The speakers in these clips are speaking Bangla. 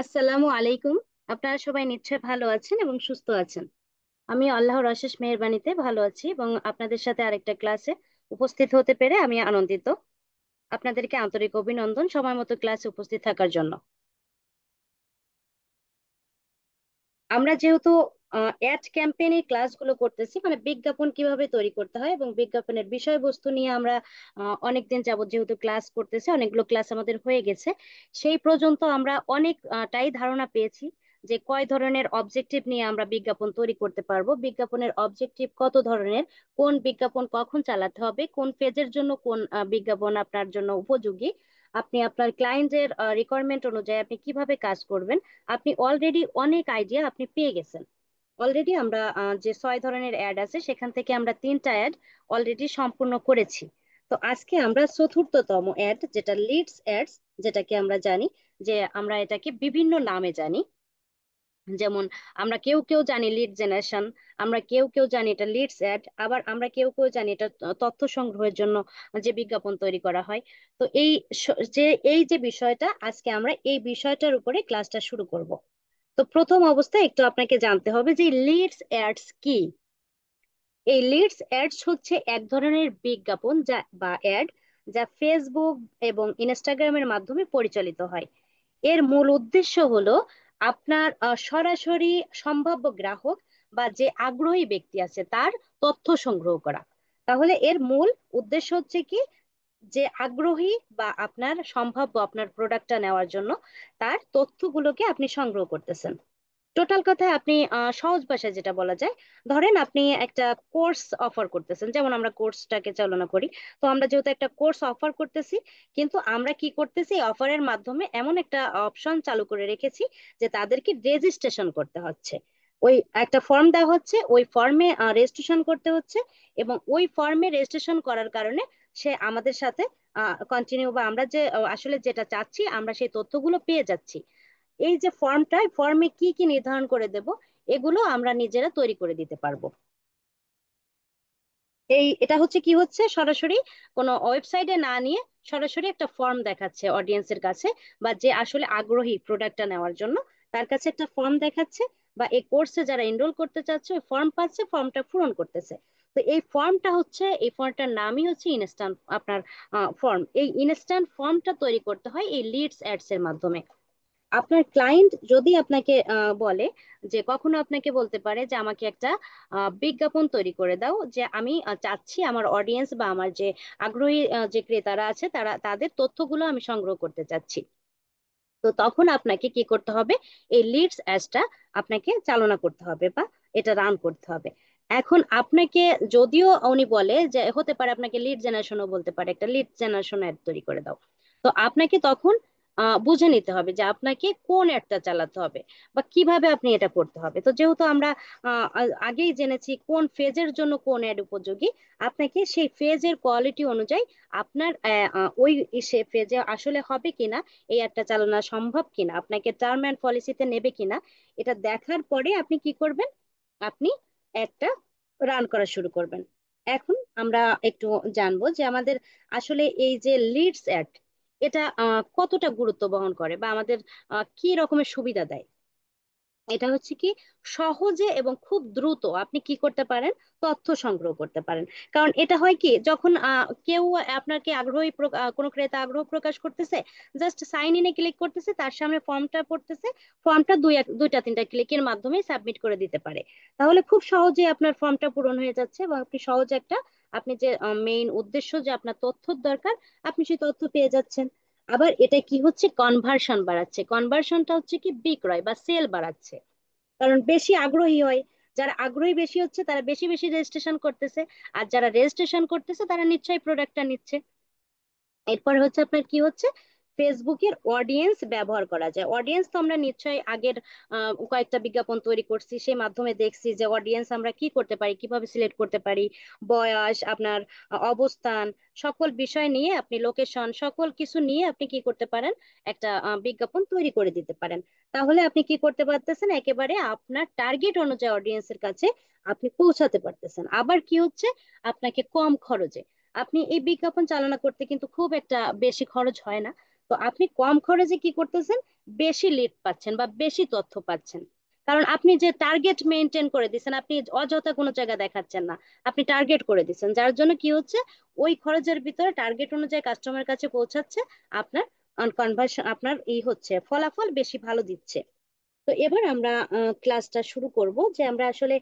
আসসালামু আলাইকুম। আপনারা সবাই নিশ্চয়ই ভালো আছেন এবং সুস্থ আছেন। আমি আল্লাহর অশেষ মেহেরবানিতে ভালো আছি এবং আপনাদের সাথে আরেকটা ক্লাসে উপস্থিত হতে পেরে আমি আনন্দিত। আপনাদেরকে আন্তরিক অভিনন্দন সময় মতো ক্লাসে উপস্থিত থাকার জন্য। আমরা যেহেতু অ্যাড ক্যাম্পেইনের ক্লাসগুলো করতেছি, মানে বিজ্ঞাপন কিভাবে তৈরি করতে হয় এবং বিজ্ঞাপনের বিষয়বস্তু নিয়ে আমরা অনেকদিন যাবত যেহেতু ক্লাস করতেছি, অনেকগুলো ক্লাস আমাদের হয়ে গেছে। সেই পর্যন্ত আমরা অনেকটাই ধারণা পেয়েছি যে কয় ধরনের অবজেক্টিভ নিয়ে আমরা বিজ্ঞাপন তৈরি করতে পারবো, বিজ্ঞাপনের অবজেক্টিভ কত ধরনের, কোন বিজ্ঞাপন কখন চালাতে হবে, কোন ফেজের জন্য কোন বিজ্ঞাপন আপনার জন্য উপযোগী, আপনি আপনার ক্লায়েন্টের রিকোয়ারমেন্ট অনুযায়ী আপনি কিভাবে কাজ করবেন। আপনি অলরেডি অনেক আইডিয়া আপনি পেয়ে গেছেন। অলরেডি আমরা যে 6 ধরনের অ্যাড আছে সেখান থেকে আমরা 3টা অ্যাড অলরেডি সম্পূর্ণ করেছি। তো আজকে আমরা চতুর্থতম অ্যাড, যেটা লিডস অ্যাডস, যেটাকে আমরা জানি যে আমরা এটাকে বিভিন্ন নামে জানি। যেমন আমরা কেউ কেউ জানি লিড জেনারেশন, আমরা কেউ কেউ জানি এটা লিডস অ্যাড, আবার আমরা কেউ কেউ জানি এটা তথ্য সংগ্রহের জন্য যে বিজ্ঞাপন তৈরি করা হয়। তো এই যে বিষয়টা, আজকে আমরা এই বিষয়টার উপরে ক্লাসটা শুরু করব। তো প্রথম অবস্থায় একটু আপনাকে জানতে হবে যে লিডস অ্যাডস কি। এই লিডস অ্যাডস হচ্ছে এক ধরনের বিজ্ঞাপন যা বা অ্যাড, যা ফেসবুক এবং ইনস্টাগ্রামের মাধ্যমে পরিচালিত হয়। এর মূল উদ্দেশ্য হলো আপনার সরাসরি সম্ভাব্য গ্রাহক বা যে আগ্রহী ব্যক্তি আছে তার তথ্য সংগ্রহ করা। তাহলে এর মূল উদ্দেশ্য হচ্ছে কি, যে আগ্রহী বা আপনার সম্ভাব্য আপনার প্রোডাক্টটা নেওয়ার জন্য তার তথ্যগুলোকে আপনি সংগ্রহ করতেছেন। টোটাল কথায় আপনি সহজ ভাষায় যেটা বলা যায়, ধরেন আপনি একটা কোর্স অফার করতেছেন, যেমন আমরা কোর্সটাকে চালনা করি। তো আমরা যেহেতু একটা কোর্স অফার করতেছি, কিন্তু আমরা কি করতেছি, অফারের মাধ্যমে এমন একটা অপশন চালু করে রেখেছি যে তাদেরকে রেজিস্ট্রেশন করতে হচ্ছে। ওই একটা ফর্ম দেওয়া হচ্ছে, ওই ফর্মে রেজিস্ট্রেশন করতে হচ্ছে, এবং ওই ফর্মে রেজিস্ট্রেশন করার কারণে সে আমাদের সাথে কন্টিনিউ, বা আমরা যে আসলে যেটা চাচ্ছি আমরা সেই তথ্যগুলো পেয়ে যাচ্ছি। এই যে ফর্মটা, ফর্মে কি কি নির্ধারণ করে দেব, এগুলো আমরা নিজেরা তৈরি করে দিতে পারবো। এটা হচ্ছে কি হচ্ছে, সরাসরি কোনো ওয়েবসাইটে না নিয়ে সরাসরি একটা ফর্ম দেখাচ্ছে অডিয়েন্সের কাছে, বা যে আসলে আগ্রহী প্রোডাক্টটা নেওয়ার জন্য তার কাছে একটা ফর্ম দেখাচ্ছে, বা এই কোর্সে যারা এনরোল করতে চাচ্ছে ওই ফর্ম পাচ্ছে, ফর্মটা পূরণ করতেছে। তো এই ফর্মটার নামই হচ্ছে ইনস্ট্যান্ট আপনার ফর্ম। এই ইনস্ট্যান্ট ফর্মটা তৈরি করতে হয় এই লিডস অ্যাডস এর মাধ্যমে। আপনার ক্লায়েন্ট যদি আপনাকে বলে, যে কখনো আপনাকে বলতে পারে যে আমাকে একটা বিজ্ঞাপন তৈরি করে দাও, যে আমি চাচ্ছি আমার অডিয়েন্স বা আমার যে আগ্রহী যে ক্রেতারা আছে তারা তাদের তথ্যগুলো আমি সংগ্রহ করতে চাচ্ছি। তো তখন আপনাকে কি করতে হবে, এই লিডস অ্যাডসটা আপনাকে চালনা করতে হবে বা এটা রান করতে হবে। এখন আপনাকে যদিও উনি বলে যে হতে পারে আপনাকে লিড জেনারেশনও বলতে পারে, একটা লিড জেনারেশন অ্যাড তৈরি করে দাও। তো আপনাকে তখন বুঝে নিতে হবে যে আপনাকে কোন অ্যাডটা চালাতে হবে বা কিভাবে আপনি এটা করতে হবে। তো যেহেতু আমরা আগেই জেনেছি কোন ফেজের জন্য কোন অ্যাড উপযোগী, আপনাকে সেই ফেজের কোয়ালিটি অনুযায়ী আপনার ওই সে ফেজে আসলে হবে কিনা, এই একটা চালনা সম্ভব কিনা, আপনাকে টার্ম অ্যান্ড পলিসিতে নেবে কিনা, এটা দেখার পরে আপনি কি করবেন, আপনি একটা রান করা শুরু করবেন। এখন আমরা একটু জানবো যে আমাদের আসলে এই যে লিডস অ্যাড, এটা কতটা গুরুত্ব বহন করে বা আমাদের কি রকমের সুবিধা দেয়। এটা হচ্ছে কি, সহজে এবং খুব দ্রুত আপনি কি করতে পারেন, তথ্য সংগ্রহ করতে পারেন। কারণ এটা হয় কি, যখন কেউ আপনাকে কোনো ক্রেতা আগ্রহ প্রকাশ করতেছে, জাস্ট সাইন ইনে ক্লিক করতেছে, তার সামনে ফর্মটা পড়তেছে, ফর্মটা দুইটা তিনটা ক্লিকের মাধ্যমে সাবমিট করে দিতে পারে। তাহলে খুব সহজে আপনার ফর্মটা পূরণ হয়ে যাচ্ছে এবং আপনি সহজে আপনি যে মেইন উদ্দেশ্য যে আপনার তথ্যর দরকার, আপনি সেই তথ্য পেয়ে যাচ্ছেন। আবার এটা কি হচ্ছে, কনভার্সন বাড়াচ্ছে। কনভার্সনটা হচ্ছে কি, বিক্রয় বা সেল বাড়াচ্ছে। কারণ বেশি আগ্রহী হয়, যারা আগ্রহী বেশি হচ্ছে তারা বেশি বেশি রেজিস্ট্রেশন করতেছে, আর যারা রেজিস্ট্রেশন করতেছে তারা নিশ্চয়ই প্রোডাক্টটা নিচ্ছে। এরপর হচ্ছে আপনার কি হচ্ছে, ফেসবুকের অডিয়েন্স ব্যবহার করা যায়। অডিয়েন্স তো আমরা নিশ্চয়ই আগের কয়েকটা বিজ্ঞাপন তৈরি করছি, সেই মাধ্যমে দেখছি যে অডিয়েন্স আমরা কি করতে পারি, কিভাবে সিলেক্ট করতে পারি। বয়স, আপনার অবস্থান, সকল বিষয় নিয়ে, আপনি লোকেশন, সকল কিছু নিয়ে আপনি কি করতে পারেন, একটা বিজ্ঞাপন তৈরি করে দিতে পারেন। তাহলে আপনি কি করতে পারতেছেন, একেবারে আপনার টার্গেট অনুযায়ী অডিয়েন্সের কাছে আপনি পৌঁছাতে পারতেছেন। আবার কি হচ্ছে, আপনাকে কম খরচে, আপনি এই বিজ্ঞাপন চালনা করতে কিন্তু খুব একটা বেশি খরচ হয় না। তো আপনি কম খরচে কি করতেছেন, বেশি লিড পাচ্ছেন বা বেশি তথ্য পাচ্ছেন। কারণ আপনি যে টার্গেট মেনটেন করে দিচ্ছেন, আপনি অযথা কোনো জায়গা দেখাচ্ছেন না, আপনি টার্গেট করে দিচ্ছেন, যার জন্য কি হচ্ছে, ওই খরচের ভিতরে টার্গেট অনুযায়ী কাস্টমার কাছে পৌঁছাচ্ছে, আপনার কনভার্সন, আপনার এই হচ্ছে ফলাফল বেশি ভালো দিচ্ছে। তো এবার আমরা ক্লাসটা শুরু করব যে আমরা আসলে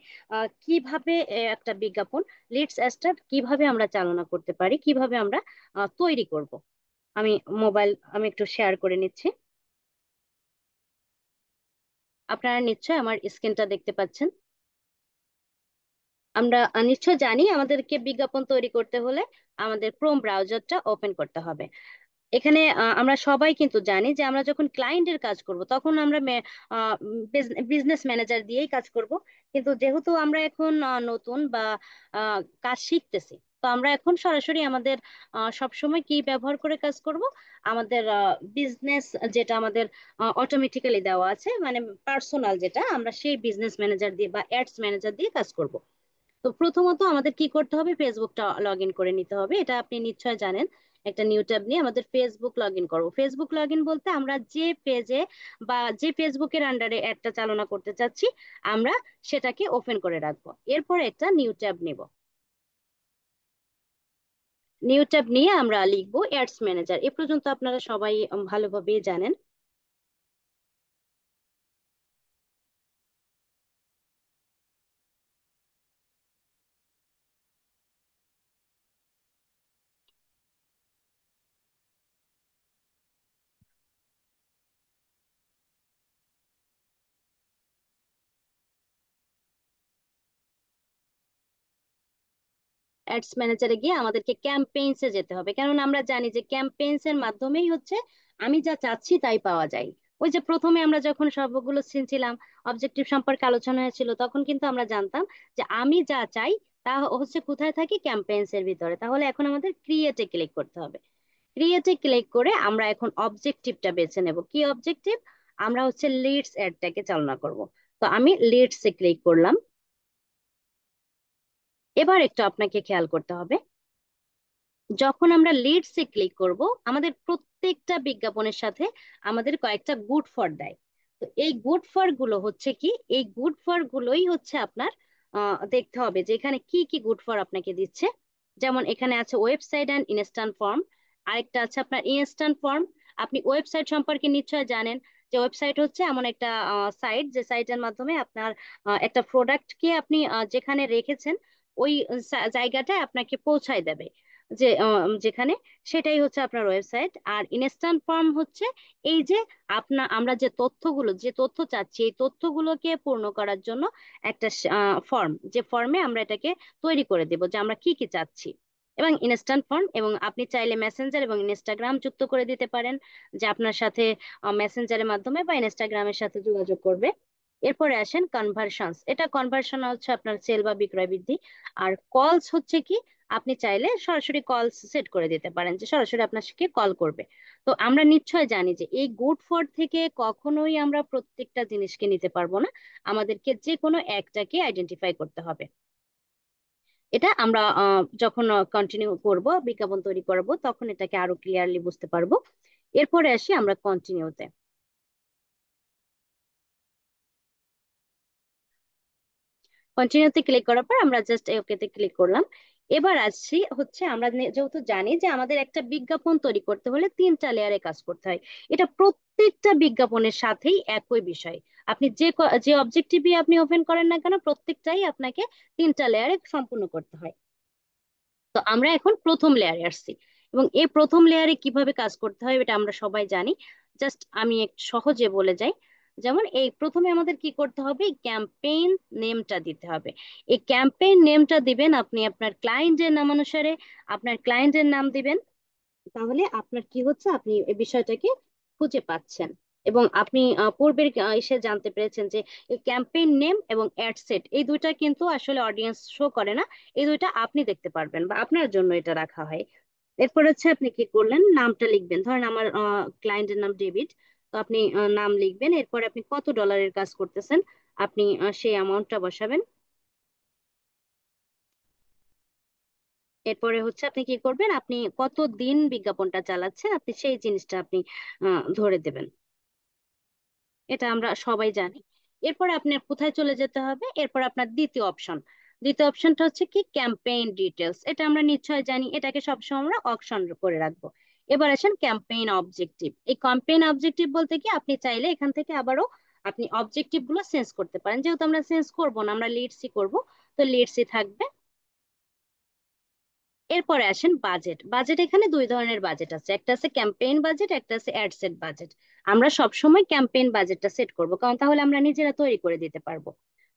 কিভাবে একটা বিজ্ঞাপন লিডস অ্যাডস কিভাবে আমরা চালনা করতে পারি, কিভাবে আমরা তৈরি করব। আমি আমি একটু শেয়ার করে নিচ্ছি। আপনারা নিশ্চয়ই আমার স্ক্রিনটা দেখতে পাচ্ছেন। আমরা নিশ্চয় জানি আমাদেরকে বিজ্ঞাপন তৈরি করতে হলে আমাদের ক্রোম ব্রাউজারটা ওপেন করতে হবে। এখানে আমরা সবাই কিন্তু জানি যে আমরা যখন ক্লায়েন্টের কাজ করব তখন আমরা বিজনেস ম্যানেজার দিয়েই কাজ করব। কিন্তু যেহেতু আমরা এখন নতুন বা কাজ শিখতেছি, তো আমরা এখন সরাসরি আমাদের সবসময় কি ব্যবহার করে কাজ করব, আমাদের বিজনেস, যেটা আমাদের অটোমেটিক্যালি দেওয়া আছে, মানে পার্সোনাল, যেটা আমরা সেই বিজনেস ম্যানেজার দিয়ে বা অ্যাডস ম্যানেজার দিয়ে কাজ করব। তো প্রথমত আমাদের কি করতে হবে, ফেসবুকটা লগ ইন করে নিতে হবে, এটা আপনি নিশ্চয় জানেন। একটা নিউ ট্যাব নিয়ে আমাদের ফেসবুক লগ ইন করবো। ফেসবুক লগ ইন বলতে আমরা যে পেজে বা যে ফেসবুকের আন্ডারে অ্যাডটা চালনা করতে চাচ্ছি, আমরা সেটাকে ওপেন করে রাখবো। এরপরে একটা নিউ ট্যাব নিব। নিউ ট্যাব নিয়ে আমরা লিখবো অ্যাডস ম্যানেজার। এ পর্যন্ত আপনারা সবাই ভালোভাবে জানেন। অ্যাডস ম্যানেজারে গিয়ে আমাদেরকে ক্যাম্পেইনসে যেতে হবে, কেননা আমরা জানি যে ক্যাম্পেইনস এর মাধ্যমেই হচ্ছে আমি যা চাচ্ছি তাই পাওয়া যায়। ওই যে প্রথমে আমরা যখন সবগুলো ছিলাম, অবজেক্টিভ সম্পর্কে আলোচনা হয়েছিল, তখন কিন্তু আমরা জানতাম যে আমি যা চাই তা হচ্ছে কোথায় থাকে, ক্যাম্পেইনস এর ভিতরে। তাহলে এখন আমাদের ক্রিয়েটে ক্লিক করতে হবে। ক্রিয়েটে ক্লিক করে আমরা এখন অবজেক্টিভটা বেছে নেব। কি অবজেক্টিভ? আমরা হচ্ছে লিডস অ্যাডটাকে চালনা করব। তো আমি লিডস এ ক্লিক করলাম। এবার একটু আপনাকে খেয়াল করতে হবে, যখন আমরা লিডস এ ক্লিক করব, আমাদের প্রত্যেকটা বিজ্ঞাপনের সাথে আমাদের কয়েকটা গুড ফর দেয়। তো এই গুড ফর গুলো হচ্ছে কি, এই গুড ফর গুলোই হচ্ছে আপনার দেখতে হবে যে এখানে কি কি গুড ফর আপনাকে দিচ্ছে। যেমন এখানে আছে ওয়েবসাইট অ্যান্ড ইনস্ট্যান্ট ফর্ম, আরেকটা আছে আপনার ইনস্ট্যান্ট ফর্ম। আপনি ওয়েবসাইট সম্পর্কে নিশ্চয় জানেন যে ওয়েবসাইট হচ্ছে এমন একটা সাইট, যে সাইটের মাধ্যমে আপনার একটা প্রোডাক্টকে আপনি যেখানে রেখেছেন ওই জায়গাটায় আপনাকে পৌঁছায় দেবে, যে যেখানে, সেটাই হচ্ছে আপনার ওয়েবসাইট। আর ইনস্ট্যান্ট ফর্ম হচ্ছে এই যে আমরা যে তথ্য চাচ্ছি, এই তথ্যগুলোকে পূর্ণ করার জন্য একটা ফর্ম, যে ফর্মে আমরা এটাকে তৈরি করে দেব যে আমরা কি কি চাচ্ছি। এবং ইনস্ট্যান্ট ফর্ম, এবং আপনি চাইলে মেসেঞ্জার এবং ইনস্টাগ্রাম যুক্ত করে দিতে পারেন, যে আপনার সাথে মেসেঞ্জারের মাধ্যমে বা ইনস্টাগ্রামের সাথে যোগাযোগ করবে। এরপরে আসেন কনভার্সনস। এটা কনভার্সন হচ্ছে আপনার সেল বা বিক্রয় বৃদ্ধি। আর কলস হচ্ছে কি, আপনি চাইলে সরাসরি কল সেট করে দিতে পারেন যে সরাসরি আপনাকে কল করবে। তো আমরা নিশ্চয় জানি যে এই গুড ফর থেকে কখনোই আমরা প্রত্যেকটা জিনিসকে নিতে পারবো না, আমাদেরকে যে কোনো একটাকে আইডেন্টিফাই করতে হবে। এটা আমরা যখন কন্টিনিউ করব, বিজ্ঞাপন তৈরি করব, তখন এটাকে আরো ক্লিয়ারলি বুঝতে পারবো। এরপরে আসি আমরা কন্টিনিউতে। কন্টিনিউতে ক্লিক করার পর আমরা জাস্ট ওকেতে ক্লিক করলাম। এবার আসছি হচ্ছে আমরা যেহেতু জানি যে আমাদের একটা বিজ্ঞাপন তৈরি করতে হলে তিনটা লেয়ারে কাজ করতে হয়। এটা প্রত্যেকটা বিজ্ঞাপনের সাথেই একই বিষয়। আপনি যে অবজেক্টিভই আপনি ওপেন করেন না কেন, প্রত্যেকটাই আপনাকে তিনটা লেয়ারে সম্পূর্ণ করতে হয়। তো আমরা এখন প্রথম লেয়ারে আসছি, এবং এই প্রথম লেয়ারে কিভাবে কাজ করতে হয় এটা আমরা সবাই জানি। জাস্ট আমি একটু সহজে বলে যাই। যেমন এই প্রথমে আমাদের কি করতে হবে, ক্যাম্পেইন নেমটা দিতে হবে। এই ক্যাম্পেইন নেমটা দিবেন আপনি আপনার ক্লায়েন্টের নাম অনুসারে, আপনার ক্লায়েন্টের নাম দিবেন। তাহলে আপনার কি হচ্ছে, আপনি এই বিষয়টাকে খুঁজে পাচ্ছেন। এবং আপনি পূর্বের এসে জানতে পেরেছেন যে এই ক্যাম্পেইন নেম এবং অ্যাড সেট, এই দুইটা কিন্তু আসলে অডিয়েন্স শো করে না, এই দুইটা আপনি দেখতে পারবেন বা আপনার জন্য এটা রাখা হয়। এরপর হচ্ছে আপনি কি করলেন, নামটা লিখবেন। ধরেন আমার ক্লায়েন্টের নাম ডেভিড। তো আপনি নাম লিখবেন, এরপর আপনি কত ডলারের কাজ করতেছেন, আপনি সেই অ্যামাউন্টটা বসাবেন। এরপরে হচ্ছে আপনি কি করবেন, আপনি কত দিন বিজ্ঞাপনটা চালাচ্ছেন আপনি সেই জিনিসটা আপনি ধরে দেবেন। এটা আমরা সবাই জানি। এরপর আপনার কোথায় চলে যেতে হবে, এরপর আপনার দ্বিতীয় অপশন। দ্বিতীয় অপশনটা হচ্ছে কি ক্যাম্পেইন ডিটেলস, এটা আমরা নিশ্চয় জানি, এটাকে সবসময় আমরা অপশন করে রাখবো। এবার আসেন ক্যাম্পেইন অবজেক্টিভ। এই ক্যাম্পেইন অবজেক্টিভ বলতে কি আপনি চাইলে এখান থেকে আবারও আপনি অবজেক্টিভ গুলো চেঞ্জ করতে পারেন, যেহেতু আমরা চেঞ্জ করবো না, আমরা লিডসই করব, তো লিডসই থাকবে। এরপরে আসেন বাজেট। বাজেট এখানে দুই ধরনের বাজেট আছে, একটা আছে ক্যাম্পেইন বাজেট, একটা আছে অ্যাড সেট বাজেট। আমরা সব সময় ক্যাম্পেইন বাজেটটা সেট করব, কারণ তাহলে আমরা নিজেরা তৈরি করে দিতে পারবো।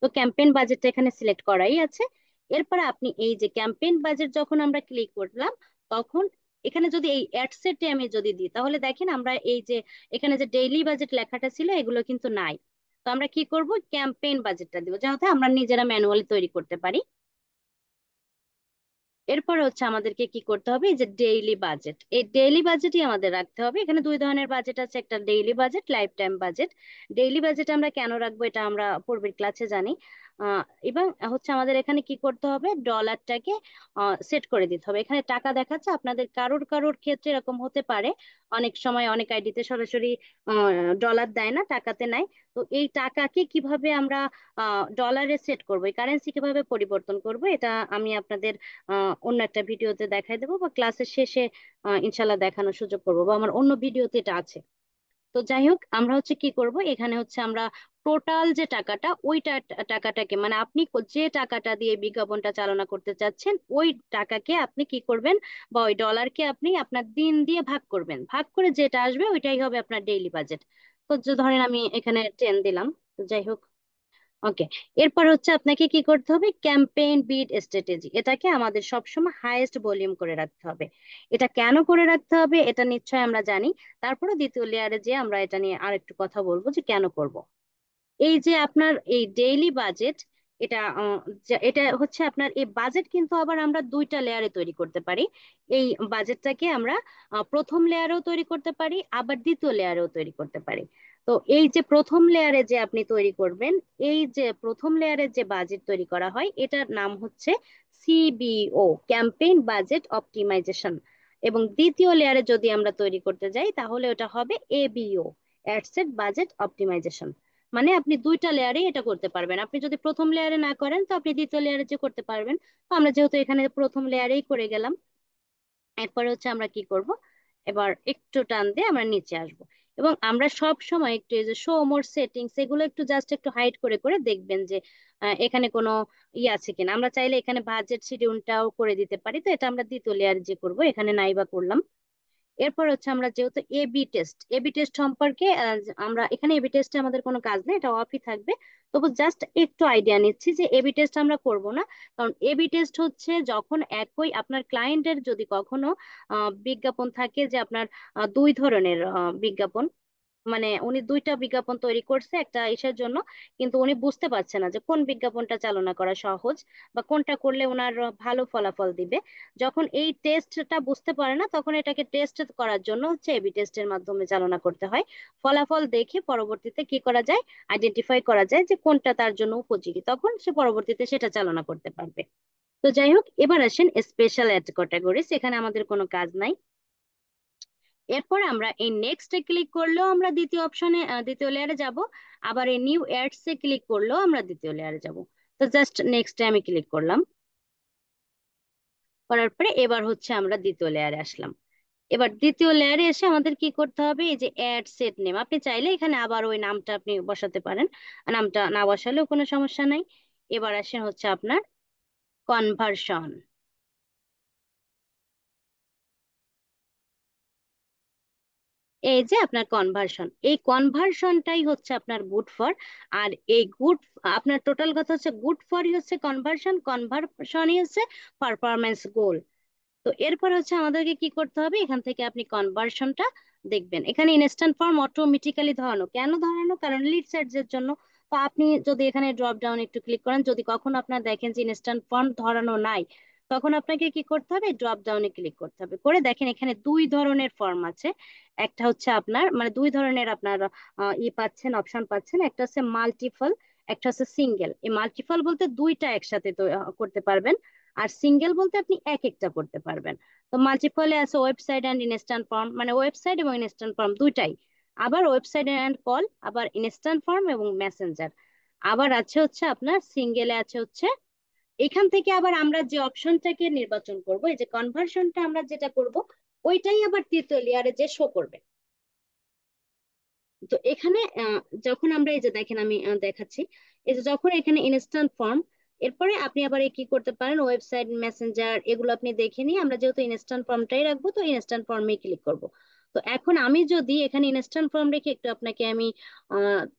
তো ক্যাম্পেইন বাজেটটা এখানে সিলেক্ট করাই আছে। এরপরে আপনি এই যে ক্যাম্পেইন বাজেট যখন আমরা ক্লিক করলাম, তখন এখানে যদি এই অ্যাড সেটে আমি যদি দিই, তাহলে দেখেন আমরা এই যে এখানে যে ডেইলি বাজেট লেখাটা ছিল এগুলো কিন্তু নাই। তো আমরা কি করব, ক্যাম্পেইন বাজেটটা দিব, যাতে আমরা নিজেরা ম্যানুয়ালি তৈরি করতে পারি। এরপর হচ্ছে আমাদেরকে কি করতে হবে, এই যে ডেইলি বাজেট, এই ডেইলি বাজেটই আমাদের রাখতে হবে। এখানে দুই ধরনের বাজেট আছে, একটা daily budget, life time budget. Daily budget আমরা কেন রাখবো এটা আমরা পূর্বের ক্লাসে জানি। এবং হচ্ছে আমাদের এখানে কি করতে হবে, ডলারটাকে সেট করে দিতে হবে। এখানে টাকা দেখাচ্ছে, আপনাদের কারোর কারোর ক্ষেত্রে এরকম হতে পারে, অনেক সময় অনেক আইডিতে সরাসরি ডলার দেয় না, টাকাতে নাই। তো এই টাকাকে কিভাবে আমরা ডলারে সেট করবো, এই কারেন্সি কিভাবে পরিবর্তন করব, এটা আমি আপনাদের অন্য একটা ভিডিওতে দেখাই দেবো, বা ক্লাসের শেষে ইনশাল্লাহ দেখানোর সুযোগ করবো, বা আমার অন্য ভিডিওতে এটা আছে। তো যাই হোক, আমরা হচ্ছে কি করব, এখানে হচ্ছে আমরা টোটাল যে টাকাটা, ওই টাকাটাকে মানে আপনি যে টাকাটা দিয়ে বিজ্ঞাপনটা চালনা করতে চাচ্ছেন ওই টাকাকে আপনি কি করবেন, বা ওই ডলারকে আপনি আপনার দিন দিয়ে ভাগ করবেন, ভাগ করে যেটা আসবে ওইটাই হবে আপনার ডেইলি বাজেট। তো যে ধরেন আমি এখানে 10 দিলাম। তো যাই হোক, ওকে। এরপর হচ্ছে আপনাকে কি করতে হবে, ক্যাম্পেইন বিড স্ট্র্যাটেজি, এটাকে আমাদের সবসময় হাইয়েস্ট ভলিউম করে রাখতে হবে। এটা কেন করে রাখতে হবে এটা নিশ্চয় আমরা জানি, তারপরে দ্বিতীয় লেয়ারে যে আমরা এটা নিয়ে আর একটু কথা বলবো যে কেন করব। এই যে আপনার এই ডেইলি বাজেট, এটা এটা হচ্ছে আপনার এই বাজেট, কিন্তু আবার আমরা দুইটা লেয়ারে তৈরি করতে পারি। এই বাজেটটাকে আমরা প্রথম লেয়ারেও তৈরি করতে পারি, আবার দ্বিতীয় লেয়ারেও তৈরি করতে পারি। তো এই যে প্রথম লেয়ারে যে আপনি তৈরি করবেন, এই যে প্রথম লেয়ারে যে বাজেট তৈরি করা হয় এটার নাম হচ্ছে সিবিও, ক্যাম্পেইন বাজেট অপটিমাইজেশন। এবং দ্বিতীয় লেয়ারে যদি আমরা তৈরি করতে যাই তাহলে ওটা হবে এবিও, অ্যাডসেট বাজেট অপটিমাইজেশন। মানে আপনি দুইটা লেয়ারে এটা করতে পারবেন, আপনি যদি প্রথম লেয়ারে না করেন তো আপনি দ্বিতীয় লেয়ারে যে করতে পারবেন। তো আমরা যেহেতু এখানে প্রথম লেয়ারেই করে গেলাম, এরপরে হচ্ছে আমরা কি করব, এবার একটু টান দিয়ে আমরা নিচে আসব। এবং আমরা সব সময় একটু এই যে শো মোর সেটিংস, এগুলো একটু জাস্ট একটু হাইড করে করে দেখবেন যে এখানে কোনো আছে কিনা। আমরা চাইলে এখানে বাজেট শিডিউলটাও করে দিতে পারি, তো এটা আমরা দ্বিতীয় লেয়ারে যে করব, এখানে নাইবা করলাম। এরপর হচ্ছে আমরা যেহেতু এবি টেস্ট সম্পর্কে আমরা এখানে এবি টেস্টে আমাদের কোনো কাজ নেই, এটা অফই থাকবে। তবু জাস্ট একটু আইডিয়া নিচ্ছি যে এবি টেস্ট আমরা করব না, কারণ এবি টেস্ট হচ্ছে যখন একই আপনার ক্লায়েন্টের যদি কখনো বিজ্ঞাপন থাকে যে আপনার দুই ধরনের বিজ্ঞাপন, মানে উনি দুইটা বিজ্ঞাপন তৈরি করছে একটা ইসের জন্য, কিন্তু উনি বুঝতে পারছে না যে কোন বিজ্ঞাপনটা চালনা করা সহজ বা কোনটা করলে ওনার ভালো ফলাফল দিবে। যখন এই টেস্টটা বুঝতে পারে না, তখন এটাকে টেস্ট করার জন্য হচ্ছে এবি টেস্টের মাধ্যমে চালনা করতে হয়। ফলাফল দেখে পরবর্তীতে কি করা যায়, আইডেন্টিফাই করা যায় যে কোনটা তার জন্য উপযোগী, তখন সে পরবর্তীতে সেটা চালনা করতে পারবে। তো যাই হোক, এবার আসেন স্পেশাল অ্যাড ক্যাটাগরিজ, এখানে আমাদের কোনো কাজ নাই। এরপর আমরা এই নেক্সটে ক্লিক করলেও আমরা দ্বিতীয় অপশনে দ্বিতীয় লেয়ারে যাব, আবার এই নিউ অ্যাডস এ ক্লিক করলেও আমরা দ্বিতীয় লেয়ারে যাব। তো জাস্ট নেক্সটে আমি ক্লিক করলাম, করার পরে এবার হচ্ছে আমরা দ্বিতীয় লেয়ারে আসলাম। এবার দ্বিতীয় লেয়ারে এসে আমাদের কি করতে হবে, এই যে অ্যাড সেট নেম, আপনি চাইলে এখানে আবার ওই নামটা আপনি বসাতে পারেন, নামটা না বসালেও কোনো সমস্যা নাই। এবার আসেন হচ্ছে আপনার কনভার্সন। এই যে আপনার কনভার্সন, এই কনভার্সনটাই হচ্ছে আপনার গুড ফর। আর এই গুড, আপনার টোটাল কথা হচ্ছে গুড ফরই হচ্ছে কনভার্সন, কনভার্সনই হচ্ছে পারফরমেন্স গোল। তো এরপর হচ্ছে আমাদেরকে কি করতে হবে, এখান থেকে আপনি কনভার্সনটা দেখবেন। এখানে ইনস্ট্যান্ট ফর্ম অটোমেটিক্যালি ধরানো, কেন ধরানো, কারণ লিড সেটস জন্য। তো আপনি যদি এখানে ড্রপ ডাউন একটু ক্লিক করেন, যদি কখন আপনার দেখেন যে ইনস্ট্যান্ট ফর্ম ধরানো নাই, তখন আপনাকে কি করতে হবে, ড্রপ ডাউনে ক্লিক করতে হবে, করে দেখেন এখানে দুই ধরনের ফর্ম আছে। একটা হচ্ছে আপনার মানে দুই ধরনের আপনার পাচ্ছেন, অপশন পাচ্ছেন, একটা হচ্ছে মাল্টিপল, একটা হচ্ছে সিঙ্গেল। এই মাল্টিপল বলতে দুইটা একসাথে তো করতে পারবেন, আর সিঙ্গেল বলতে আপনি এক একটা করতে পারবেন। তো মাল্টিপলে আছে ওয়েবসাইট অ্যান্ড ইনস্ট্যান্ট ফর্ম, মানে ওয়েবসাইট এবং ইনস্ট্যান্ট ফর্ম দুইটাই। আবার ওয়েবসাইট অ্যান্ড কল, আবার ইনস্ট্যান্ট ফর্ম এবং মেসেঞ্জার। আবার আছে হচ্ছে আপনার সিঙ্গেলে আছে হচ্ছে, এখান থেকে আবার আমরা যে অপশনটাকে নির্বাচন করব, এই যে কনভার্সনটা আমরা যেটা করব, ওইটাই আবার তৃতীয় লেয়ারে যে শো করবে। তো এখানে যখন আমরা এই যে দেখেন আমি দেখাচ্ছি, এই যে যখন এখানে ইনস্ট্যান্ট ফর্ম, এরপরে আপনি আবার কি করতে পারেন, ওয়েবসাইট মেসেঞ্জার এগুলো আপনি দেখে নিয়ে, আমরা যেহেতু ইনস্ট্যান্ট ফর্মটাই রাখবো তো ইনস্ট্যান্ট ফর্মে ক্লিক করব। তো এখন আমি যদি এখানে ইনস্ট্যান্ট ফর্ম রেখে একটু আপনাকে আমি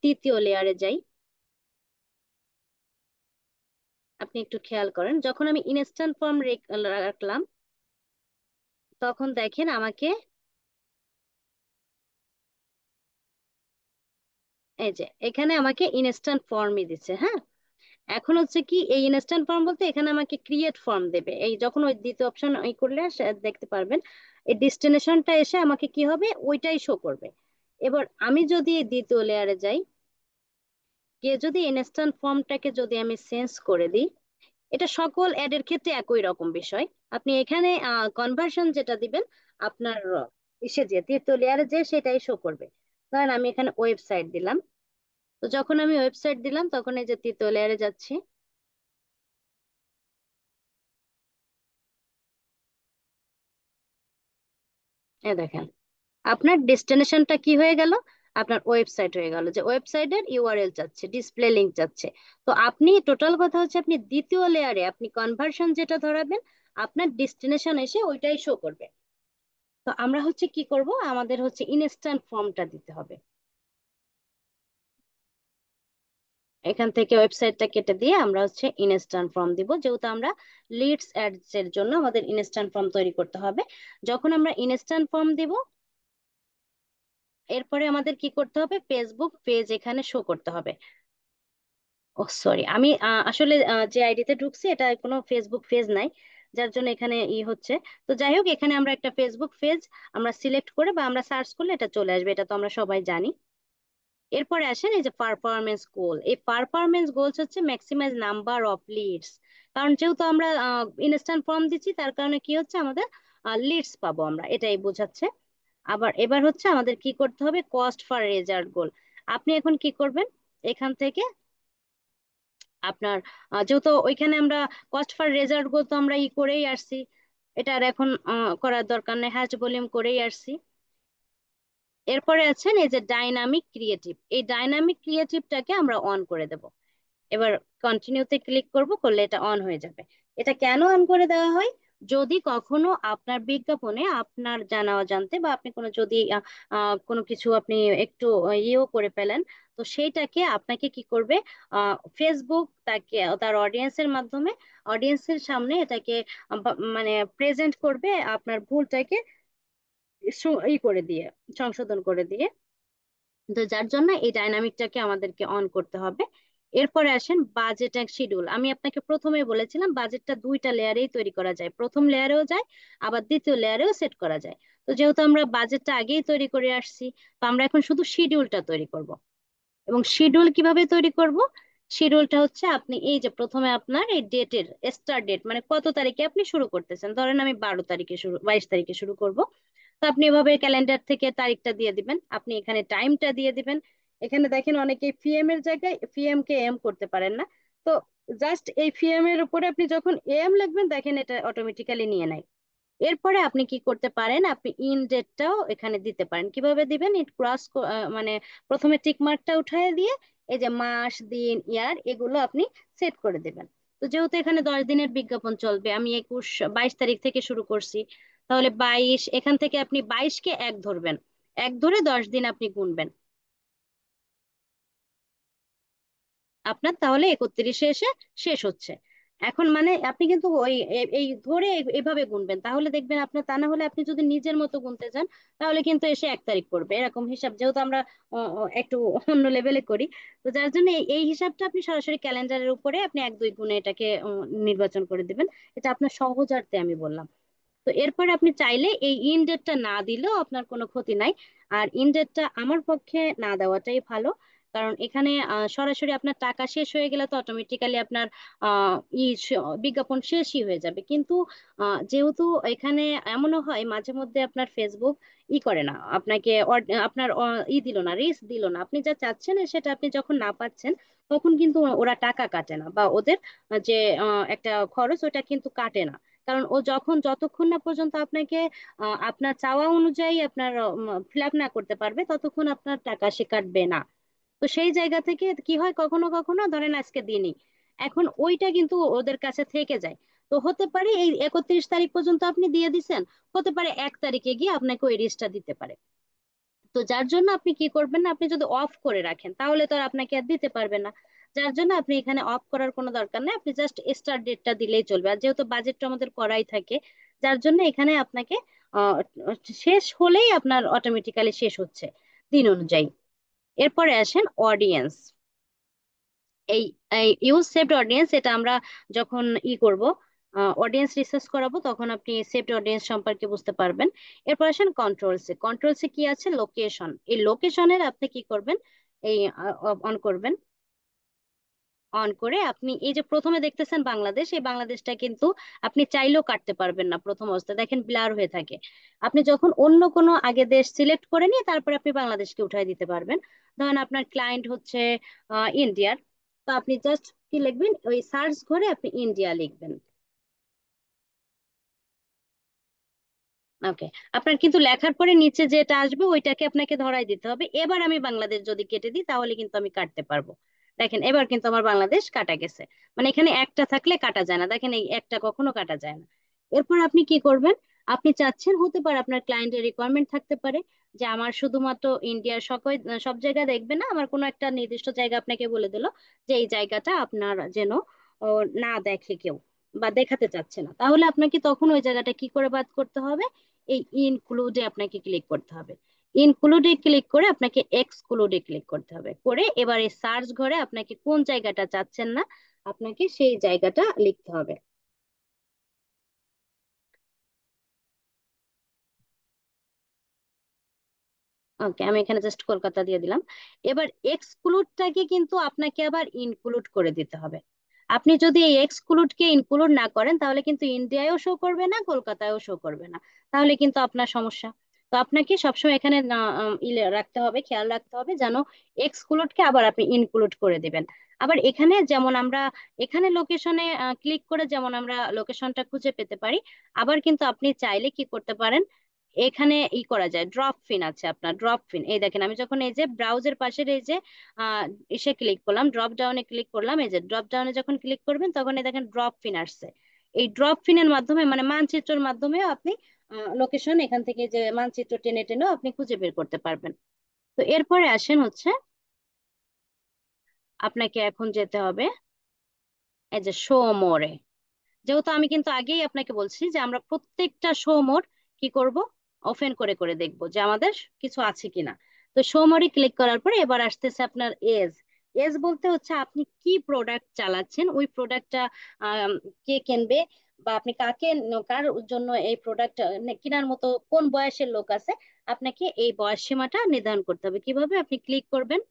তৃতীয় লেয়ারে যাই, আপনি একটু খেয়াল করেন, যখন আমি ইনস্ট্যান্ট ফর্ম রাখলাম, তখন দেখেন আমাকে এই যে এখানে আমাকে ইনস্ট্যান্ট ফর্মই দিচ্ছে, হ্যাঁ। এখন হচ্ছে কি, এই ইনস্ট্যান্ট ফর্ম বলতে এখানে আমাকে ক্রিয়েট ফর্ম দেবে, এই যখন ওই দ্বিতীয় অপশন ওই করলে দেখতে পারবেন এই ডেস্টিনেশনটা এসে আমাকে কি হবে, ওইটাই শো করবে। এবার আমি যদি এই দ্বিতীয় লেয়ারে যাই, গিয়ে যদি ইনস্ট্যান্ট ফর্মটাকে যদি আমি চেঞ্জ করে দিই, এটা সকল অ্যাডের ক্ষেত্রে একই রকম বিষয়। আপনি এখানে কনভার্সন যেটা দিবেন, আপনার ইসে যে তৃতীয় লেয়ারে যে সেটাই শো করবে। ধরেন আমি এখানে ওয়েবসাইট দিলাম, তো যখন আমি ওয়েবসাইট দিলাম তখন এই যে তৃতীয় লেয়ারে যাচ্ছি, এ দেখেন আপনার ডেস্টিনেশনটা কি হয়ে গেল, আপনার ওয়েবসাইট হয়ে গেল, যে ওয়েবসাইটের ইউআরএল চাচ্ছে, ডিসপ্লে লিংক চাচ্ছে। তো আপনি টোটাল কথা হচ্ছে আপনি দ্বিতীয় লেয়ারে আপনি কনভার্সন যেটা ধরাবেন, আপনার ডেস্টিনেশন এসে ওইটাই শো করবে। তো আমরা হচ্ছে কি করব, আমাদের হচ্ছে ইনস্ট্যান্ট ফর্মটা দিতে হবে। এখান থেকে ওয়েবসাইটটা কেটে দিয়ে আমরা হচ্ছে ইনস্ট্যান্ট ফর্ম দিব, যেহেতু আমরা লিডস অ্যাডস এর জন্য আমাদের ইনস্ট্যান্ট ফর্ম তৈরি করতে হবে। যখন আমরা ইনস্ট্যান্ট ফর্ম দিব, এরপরে আমাদের কি করতে হবে, ফেসবুক পেজ এখানে শো করতে হবে। ও সরি, আমি আসলে যে আইডিতে ঢুকছি এটা কোনো ফেসবুক পেজ নাই, যার জন্য এখানে হচ্ছে। তো যাই হোক, এখানে আমরা একটা ফেসবুক পেজ আমরা সিলেক্ট করে বা আমরা সার্চ করলে এটা চলে আসবে, এটা তো আমরা সবাই জানি। এরপরে আসেন এই যে পারফরমেন্স গোল, এই পারফরমেন্স গোলস হচ্ছে ম্যাক্সিমাইজ নাম্বার অফ লিডস। কারণ যেহেতু আমরা ইনস্ট্যান্ট ফর্ম দিচ্ছি, তার কারণে কি হচ্ছে, আমাদের লিডস পাবো আমরা, এটাই বোঝাচ্ছে। আবার এবার হচ্ছে আমাদের কি করতে হবে, কস্ট ফর রেজাল্ট গোল। আপনি এখন কি করবেন, এখান থেকে আপনার যেহেতু ওইখানে আমরা কস্ট ফর রেজাল্ট গোল তো আমরা করেই আসছি, এটা আর এখন করার দরকার নেই, হ্যাশ ভলিউম করেই আসছি। এরপরে আছেন এই যে ডাইনামিক ক্রিয়েটিভ, এই ডাইনামিক ক্রিয়েটিভটাকে আমরা অন করে দেব। এবার কন্টিনিউতে ক্লিক করব, করলে এটা অন হয়ে যাবে। এটা কেন অন করে দেওয়া হয়, যদি কখনো আপনার বিজ্ঞাপনে আপনার জানা অজান্তে বা আপনি কোনো যদি কোনো কিছু আপনি একটু ইয়েও করে ফেলেন, তো সেইটাকে আপনাকে কি করবে, ফেসবুক তাকে তার অডিয়েন্সের মাধ্যমে অডিয়েন্সের সামনে এটাকে মানে প্রেজেন্ট করবে, আপনার ভুলটাকে করে দিয়ে, সংশোধন করে দিয়ে। তো যার জন্য এই ডাইনামিকটাকে আমাদেরকে অন করতে হবে। এরপরে আসেন বাজেট এন্ড শিডিউল। আমি আপনাকে প্রথমে বলেছিলাম বাজেটটা দুইটা লেয়ারেই তৈরি করা যায়, প্রথম লেয়ারেও যায়, আবার দ্বিতীয় লেয়ারেও সেট করা যায়। তো যেহেতু আমরা বাজেটটা আগেই তৈরি করে আসছি, তো আমরা এখন শুধু শিডিউলটা তৈরি করব। এবং শিডিউল কিভাবে তৈরি করব, শিডিউলটা হচ্ছে আপনি এই যে প্রথমে আপনার এই ডেটের স্টার্ট ডেট, মানে কত তারিখে আপনি শুরু করতেছেন, ধরেন আমি 12 তারিখে শুরু, 22 তারিখে শুরু করব। তো আপনি এভাবে ক্যালেন্ডার থেকে তারিখটা দিয়ে দিবেন, আপনি এখানে টাইমটা দিয়ে দিবেন। এখানে দেখেন অনেকে পিএম এর জায়গায় পিএম কে এম করতে পারেন না, তো জাস্ট এই পিএম এর উপরে আপনি যখন এম লিখবেন, দেখেন এটা অটোমেটিক্যালি নিয়ে নেয়। এরপরে আপনি কি করতে পারেন, আপনি ইন ডেটটাও এখানে দিতে পারেন। কিভাবে দিবেন, ইট ক্রস মানে প্রথমে টিক মার্কটা উঠায় দিয়ে এই যে মাস দিন ইয়ার এগুলো আপনি সেট করে দিবেন। তো যেহেতু এখানে 10 দিনের বিজ্ঞাপন চলবে, আমি 22 তারিখ থেকে শুরু করছি, তাহলে 22, এখান থেকে আপনি 22কে এক ধরবেন, এক ধরে 10 দিন আপনি গুনবেন, আপনার তাহলে 31-এ এসে শেষ হচ্ছে। এখন মানে আপনি কিন্তু ওই এই ধরে এভাবে গুনবেন, তাহলে দেখবেন আপনার, তা না হলে আপনি যদি নিজের মতো গুনতে যান, তাহলে কিন্তু এসে 1 তারিখ পড়বে, এরকম হিসাব যেহেতু আমরা একটু অন্য লেভেলে করি। তো যার জন্য এই হিসাবটা আপনি সরাসরি ক্যালেন্ডারের উপরে আপনি 1 2 গুণে এটাকে নির্বাচন করে দিবেন। এটা আপনার সহজার্থে আমি বললাম। তো এরপরে আপনি চাইলে এই ইন ডেটটা না দিলেও আপনার কোনো ক্ষতি নাই, আর ইন ডেটটা আমার পক্ষে না দেওয়াটাই ভালো। কারণ এখানে সরাসরি আপনার টাকা শেষ হয়ে গেলে তো অটোমেটিক্যালি আপনার আহ, বিজ্ঞাপন শেষই হয়ে যাবে। কিন্তু যেহেতু এখানে এমনও হয় মাঝে মধ্যে আপনার ফেসবুক করে না আপনাকে, আপনার দিল না, রিস্ক দিল না, আপনি যা চাচ্ছেন সেটা আপনি যখন না পাচ্ছেন, তখন কিন্তু ওরা টাকা কাটে না, বা ওদের যে একটা খরচ ওটা কিন্তু কাটে না। কারণ ও যখন যতক্ষণ না পর্যন্ত আপনাকে আপনার চাওয়া অনুযায়ী আপনার ফিল আপ না করতে পারবে, ততক্ষণ আপনার টাকা সে কাটবে না। তো সেই জায়গা থেকে কি হয়, কখনো কখনো ধরেন আজকে দিনই, এখন ওইটা কিন্তু ওদের কাছে থেকে যায়। তো হতে পারে এই 31 তারিখ পর্যন্ত আপনি দিয়ে দিছেন, হতে পারে 1 তারিখে গিয়ে আপনাকে ওই রিস্কটা দিতে পারে। তো যার জন্য আপনি কি করবেন না, আপনি যদি অফ করে রাখেন তাহলে তো আর আপনাকে আর দিতে পারবে না। যার জন্য আপনি এখানে অফ করার কোনো দরকার নেই, আপনি জাস্ট স্টার্ট ডেটটা দিলেই চলবে। আর যেহেতু বাজেটটা আমাদের করাই থাকে, যার জন্য এখানে আপনাকে আহ, শেষ হলেই আপনার অটোমেটিক্যালি শেষ হচ্ছে দিন অনুযায়ী। এরপরে আসেন অডিয়েন্স। এই ইউজ সেভড অডিয়েন্স, এটা আমরা যখন করব, অডিয়েন্স রিসার্চ করাবো, তখন আপনি সেভড অডিয়েন্স সম্পর্কে বুঝতে পারবেন। এরপর আসেন কন্ট্রোলসে। কন্ট্রোলসে কি আছে, লোকেশন। এই লোকেশনের আপনি কি করবেন, এই অন করবেন। অন করে আপনি এই যে প্রথমে দেখতেছেন বাংলাদেশ, এই বাংলাদেশটা কিন্তু আপনি চাইলেও কাটতে পারবেন না, প্রথম অবস্থা দেখেন ব্লার হয়ে থাকে। আপনি যখন অন্য কোনো আগে দেশ সিলেক্ট করে নিয়ে তারপরে আপনি বাংলাদেশকে উঠাই দিতে পারবেন। ধরেন আপনার ক্লায়েন্ট হচ্ছে ইন্ডিয়ার, তো আপনি জাস্ট কি লিখবেন, ওই সার্চ ঘরে আপনি ইন্ডিয়া লিখবেন। ওকে, আপনার কিন্তু লেখার পরে নিচে যেটা আসবে ওইটাকে আপনাকে ধরাই দিতে হবে। এবার আমি বাংলাদেশ যদি কেটে দিই তাহলে কিন্তু আমি কাটতে পারবো। দেখেন এবার কিন্তু আমার বাংলাদেশ কাটা গেছে। মানে এখানে একটা থাকলে কাটা যায় না, দেখেন এই একটা কখনো কাটা যায় না। এরপর আপনি কি করবেন, আপনি চাচ্ছেন, হতে পারে আপনার ক্লায়েন্টের রিকোয়ারমেন্ট থাকতে পারে যে আমার শুধুমাত্র ইন্ডিয়ার সব জায়গা দেখবে না, আমার কোনো একটা নির্দিষ্ট জায়গা আপনাকে বলে দিল যে এই জায়গাটা আপনার যেন ও, না দেখে কেউ, বা দেখাতে চাচ্ছে না, তাহলে আপনাকে তখন ওই জায়গাটা কি করে বাদ করতে হবে, এই ইনক্লুডে আপনাকে ক্লিক করতে হবে। ইনক্লুডে ক্লিক করে আপনাকে এক্সক্লুডে ক্লিক করতে হবে, করে এবার এই সার্চ ঘরে আপনাকে কোন জায়গাটা চাচ্ছেন না, আপনাকে সেই জায়গাটা লিখতে হবে। ওকে, আমি এখানে জাস্ট কলকাতা দিয়ে দিলাম। এবার এক্সক্লুডটাকে কিন্তু আপনাকে আবার ইনক্লুড করে দিতে হবে। আপনি যদি এই এক্সক্লুডকে ইনক্লুড না করেন তাহলে কিন্তু ইন্ডিয়ায়ও শো করবে না, কলকাতায়ও শো করবে না, তাহলে কিন্তু আপনার সমস্যা। তো আপনাকে সবসময় এখানে রাখতে হবে, খেয়াল রাখতে হবে যেন এক্সক্লুডকে আবার আপনি ইনক্লুড করে দিবেন। আবার এখানে যেমন আমরা এখানে লোকেশনে ক্লিক করে যেমন আমরা লোকেশনটা খুঁজে পেতে পারি, আবার কিন্তু আপনি চাইলে কি করতে পারেন, এখানে করা যায়, ড্রপ পিন আছে আপনার, ড্রপ পিন। এই দেখেন আমি যখন এই যে ব্রাউজের পাশের এই যে আহ এসে ক্লিক করলাম, ড্রপ ডাউনে ক্লিক করলাম, এই যে ড্রপ ডাউনে যখন ক্লিক করবেন তখন এই দেখেন ড্রপ পিন আসছে। এই ড্রপ পিনের মাধ্যমে মানে মানচিত্রের মাধ্যমেও আপনি লোকেশন এখান থেকে যে মানচিত্র টেনে টেনেও আপনি খুঁজে বের করতে পারবেন। তো এরপরে আসেন হচ্ছে, আপনাকে এখন যেতে হবে এই যে শো মোরে। যেহেতু আমি কিন্তু আগেই আপনাকে বলছি যে আমরা প্রত্যেকটা শো মোড কি করব, ওপেন করে করে দেখব যে আমাদের কিছু আছে কিনা। তো শো মোডে ক্লিক করার পরে এবার আসতেছে আপনার এজ। এজ বলতে হচ্ছে আপনি কি প্রোডাক্ট চালাচ্ছেন, ওই প্রোডাক্টটা কে কিনবে, বা আপনি কার জন্য এই প্রোডাক্ট কেনার মতো কোন বয়সের লোক আছে, আপনাকে এই বয়স সীমাটা নির্ধারণ করতে হবে। কিভাবে আপনি ক্লিক করবেন,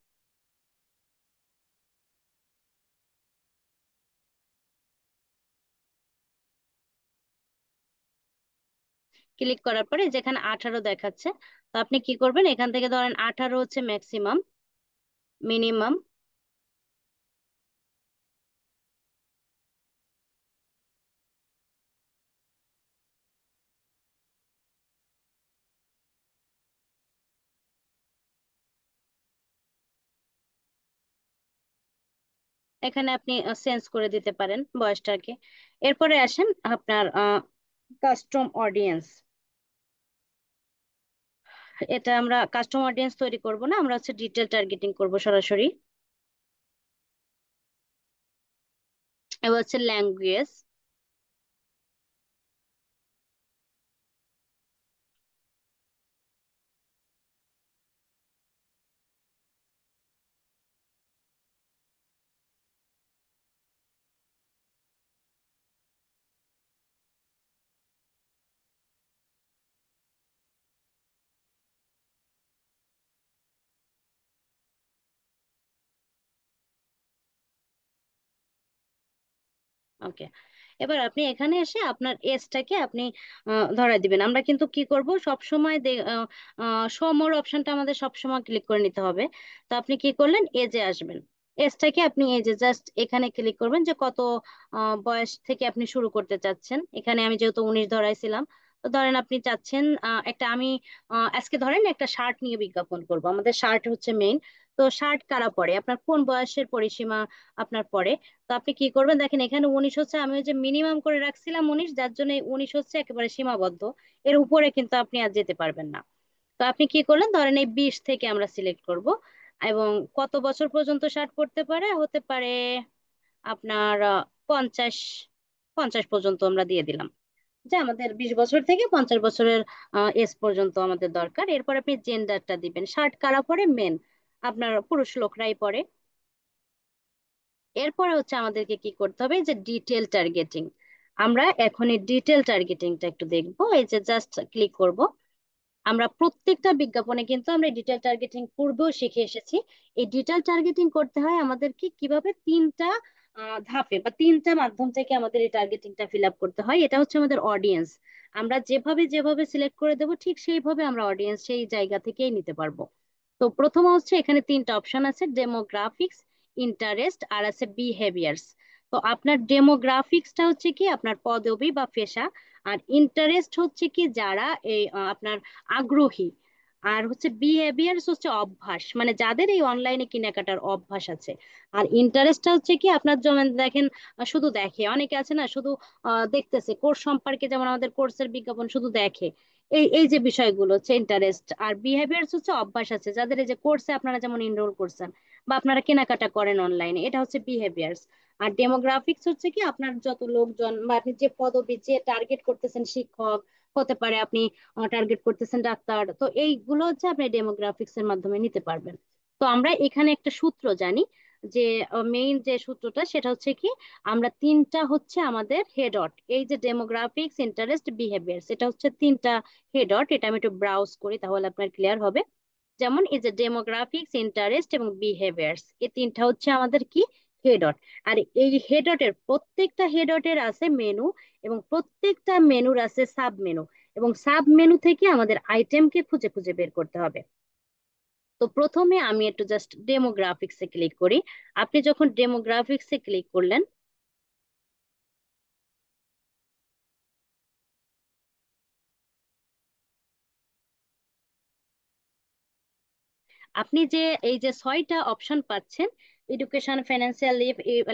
ক্লিক করার পরে যেখানে 18 দেখাচ্ছে, তো আপনি কি করবেন, এখান থেকে ধরেন 18 হচ্ছে ম্যাক্সিমাম, মিনিমাম। এখানে আপনি চেঞ্জ করে দিতে পারেন বয়সটাকে। এরপরে আসেন আপনার কাস্টম অডিয়েন্স। এটা আমরা কাস্টম অডিয়েন্স তৈরি করব না, আমরা হচ্ছে ডিটেল টার্গেটিং করব সরাসরি। এবার হচ্ছে ল্যাঙ্গুয়েজ। ওকে, এবার আপনি এখানে এসে আপনার এজটাকে আপনি ধরাই দিবেন। আমরা কিন্তু কি করব সব সময় শো মোর অপশনটা আমাদের সব সময় ক্লিক করে নিতে হবে। তো আপনি কি করলেন, এজে আসবেন। এজটাকে আপনি এই যে জাস্ট এখানে ক্লিক করবেন যে কত বয়স থেকে আপনি শুরু করতে চাচ্ছেন। এখানে আমি যেহেতু 19 ধরাইছিলাম, তো ধরেন আপনি চাচ্ছেন একটা আমি আজকে ধরেন একটা শার্ট নিয়ে বিজ্ঞাপন করব, আমাদের শার্ট হচ্ছে মেইন। তো শার্ট কারা পরে, আপনার কোন বয়সের পরিসীমা আপনার পরে। তো আপনি কি করবেন, দেখেন এখানে 19 হচ্ছে, আমি ওই যে মিনিমাম করে রাখছিলাম 19, যার জন্য এই 19 হচ্ছে একেবারে সীমাবদ্ধ। এর উপরে কিন্তু আপনি আর যেতে পারবেন না। তো আপনি কি করলেন, ধরেন এই 20 থেকে আমরা সিলেক্ট করব। এবং কত বছর পর্যন্ত শার্ট পরতে পারে, হতে পারে আপনার 50, 50 পর্যন্ত আমরা দিয়ে দিলাম। যে আমাদের 20 বছর থেকে 50 বছরের এজ পর্যন্ত আমাদের দরকার। এরপর আপনি জেন্ডারটা দিবেন, শার্ট কারা পরে, মেন, আপনার পুরুষ লোকরাই পরে। এরপরে হচ্ছে আমাদেরকে কি করতে হবে, যে ডিটেল টার্গেটিং। আমরা এখন এই ডিটেল টার্গেটিংটা একটু দেখবো। এই যে জাস্ট ক্লিক করব। আমরা প্রত্যেকটা বিজ্ঞাপনে কিন্তু আমরা ডিটেল টার্গেটিং পূর্বেও শিখে এসেছি। এই ডিটেল টার্গেটিং করতে হয় আমাদেরকে কিভাবে, তিনটা ধাপে বা তিনটা মাধ্যম থেকে আমাদের এই টার্গেটিংটা ফিল আপ করতে হয়। এটা হচ্ছে আমাদের অডিয়েন্স। আমরা যেভাবে যেভাবে সিলেক্ট করে দেবো ঠিক সেইভাবে আমরা অডিয়েন্স সেই জায়গা থেকেই নিতে পারবো। তো প্রথম হচ্ছে এখানে তিনটা অপশন আছে, ডেমোগ্রাফিক্স, ইন্টারেস্ট আর আছে বিহেভিয়ার্স। তো আপনার ডেমোগ্রাফিক্সটা হচ্ছে কি আপনার পদবি বা পেশা, আর ইন্টারেস্ট হচ্ছে কি যারা এই আপনার আগ্রহী, আর হচ্ছে বিহেভিয়ার্স হচ্ছে অভ্যাস, মানে যাদের এই অনলাইনে কেনাকাটার অভ্যাস আছে। আর ইন্টারেস্টটা হচ্ছে কি আপনার যেমন দেখেন শুধু দেখে, অনেকে আছে না শুধু দেখতেছে কোর্স সম্পর্কে, যেমন আমাদের কোর্সের বিজ্ঞাপন শুধু দেখে। এই এই যে বিষয়গুলো হচ্ছে ইন্টারেস্ট। আর বিহেভিয়ার্স হচ্ছে অভ্যাস আছে যাদের, এই যে কোর্সে আপনারা যেমন এনরোল করছেন বা আপনারা কেনাকাটা করেন অনলাইনে, এটা হচ্ছে বিহেভিয়ার্স। আর ডেমোগ্রাফিক্স হচ্ছে কি আপনার যত লোকজন বা আপনি যে পদবি যে টার্গেট করতেছেন, শিক্ষক হতে পারে, আপনি টার্গেট করতেছেন ডাক্তার, তো এইগুলো হচ্ছে আপনি ডেমোগ্রাফিক্স এর মাধ্যমে নিতে পারবেন। তো আমরা এখানে একটা সূত্র জানি, যে মেইন যে সূত্রটা সেটা হচ্ছে কি, আমরা তিনটা হচ্ছে আমাদের হেডট, এই যে ডেমোগ্রাফিক্স, ইন্টারেস্ট, বিহেভিয়ার্স, এটা হচ্ছে তিনটা হেডট। এটা আমি একটু ব্রাউজ করি তাহলে আপনার ক্লিয়ার হবে। যেমন এই যে ডেমোগ্রাফিক্স, ইন্টারেস্ট এবং বিহেভিয়ার্স, এই তিনটা হচ্ছে আমাদের কি, হেডট। আর এই হেডটের প্রত্যেকটা হেডটের আছে মেনু, এবং প্রত্যেকটা মেনুর আছে সাব মেনু, এবং সাব মেনু থেকে আমাদের আইটেমকে খুঁজে খুঁজে বের করতে হবে। তো প্রথমে আমি একটু জাস্ট ডেমোগ্রাফিক্সে ক্লিক করি। আপনি যখন ডেমোগ্রাফিক্সে ক্লিক করলেন, আপনি যে এই যে 6টা অপশন পাচ্ছেন, education, financial,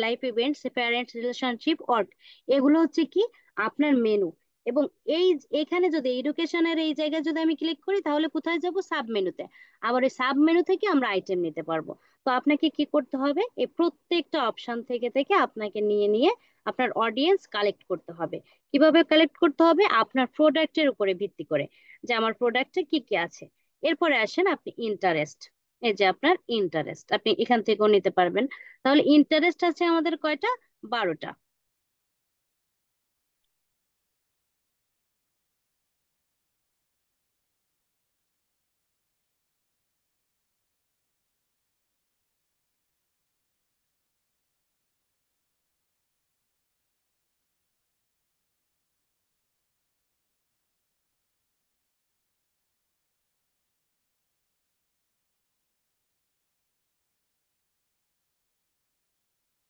life events, parents, relationship, work, এগুলো হচ্ছে কি আপনার মেনু। এবং এই এখানে যদি এডুকেশনের এই জায়গায় যদি আমি ক্লিক করি তাহলে কোথায় যাব, সাব মেনুতে। আবার এই সাব মেনু থেকে আমরা আইটেম নিতে পারবো। তো আপনাকে কি করতে হবে, এই প্রত্যেকটা অপশন থেকে থেকে আপনাকে নিয়ে নিয়ে আপনার অডিয়েন্স কালেক্ট করতে হবে। কিভাবে কালেক্ট করতে হবে, আপনার প্রোডাক্টের উপরে ভিত্তি করে, যে আমার প্রোডাক্টে কি কি আছে। এরপরে আসেন আপনি ইন্টারেস্ট। এই যে আপনার ইন্টারেস্ট, আপনি এখান থেকেও নিতে পারবেন। তাহলে ইন্টারেস্ট আছে আমাদের কয়টা, 12টা।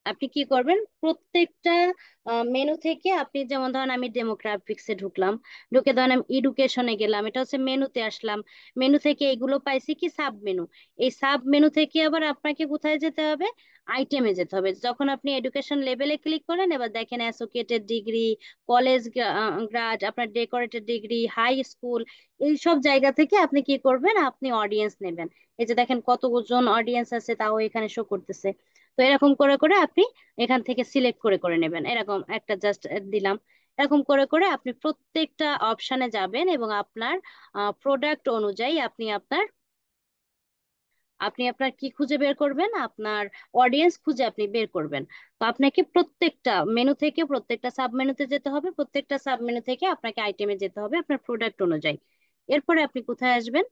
আপনি কি করবেন, প্রত্যেকটা মেনু থেকে আপনি, যেমন ধরেন আমি ডেমোগ্রাফিক্সে ঢুকলাম, ঢুকে ধরেন আমি এডুকেশনে গেলাম, এটা হচ্ছে মেনুতে আসলাম। মেনু থেকে এগুলো পাইছি কি, সাব মেনু। এই সাব মেনু থেকে আবার আপনাকে কোথায় যেতে হবে, আইটেমে যেতে হবে। যখন আপনি এডুকেশন লেভেলে ক্লিক করেন, এবার দেখেন অ্যাসোসিয়েটেড ডিগ্রি, কলেজ গ্রাড, আপনার ডেকোরেটেড ডিগ্রি, হাই স্কুল, এই সব জায়গা থেকে আপনি কি করবেন, আপনি অডিয়েন্স নেবেন। এই যে দেখেন কতজন অডিয়েন্স আছে তাও এখানে শো করতেছে। তো এরকম করে করে আপনি এখান থেকে সিলেক্ট করে করে নেবেন, এরকম একটা জাস্ট দিলাম। এরকম করে করে আপনি প্রত্যেকটা অপশানে যাবেন, এবং আপনার প্রোডাক্ট অনুযায়ী আপনি আপনার কি খুঁজে বের করবেন, আপনার অডিয়েন্স খুঁজে আপনি বের করবেন। তো আপনাকে প্রত্যেকটা মেনু থেকে প্রত্যেকটা সাব মেনুতে যেতে হবে, প্রত্যেকটা সাব মেনু থেকে আপনাকে আইটেমে যেতে হবে আপনার প্রোডাক্ট অনুযায়ী। এরপরে আপনি কোথায় আসবেন,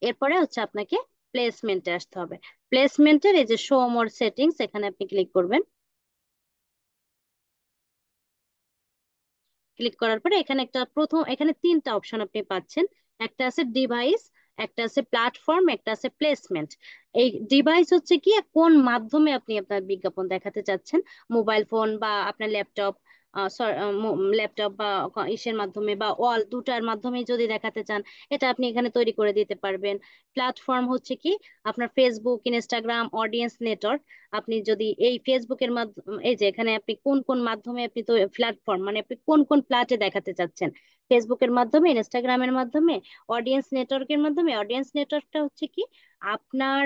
এরপরে হচ্ছে আপনাকে প্লেসমেন্টে আসতে হবে। প্লেসমেন্টের এই যে শো মোর সেটিংস, এখানে আপনি ক্লিক করবেন। ক্লিক করার পরে এখানে একটা প্রথম, এখানে তিনটা অপশন আপনি পাচ্ছেন। একটা আছে ডিভাইস, একটা আছে প্ল্যাটফর্ম, একটা আছে প্লেসমেন্ট। এই ডিভাইস হচ্ছে কি কোন মাধ্যমে আপনি আপনার বিজ্ঞাপন দেখাতে চাচ্ছেন, মোবাইল ফোন বা আপনার ল্যাপটপ, ল্যাপটপ বা ইসের মাধ্যমে বা ওয়াল দুটার মাধ্যমে যদি দেখাতে চান, এটা আপনি এখানে তৈরি করে দিতে পারবেন। প্ল্যাটফর্ম হচ্ছে কি আপনার ফেসবুক, ইনস্টাগ্রাম, অডিয়েন্স নেটওয়ার্ক। আপনি যদি এই ফেসবুকের মাধ্যমে, এই যে এখানে আপনি কোন কোন মাধ্যমে আপনি তো প্ল্যাটফর্ম মানে আপনি কোন কোন প্ল্যাটে দেখাতে চাচ্ছেন, ফেসবুকের মাধ্যমে, ইনস্টাগ্রামের মাধ্যমে, অডিয়েন্স নেটওয়ার্কের মাধ্যমে। অডিয়েন্স নেটওয়ার্কটা হচ্ছে কি আপনার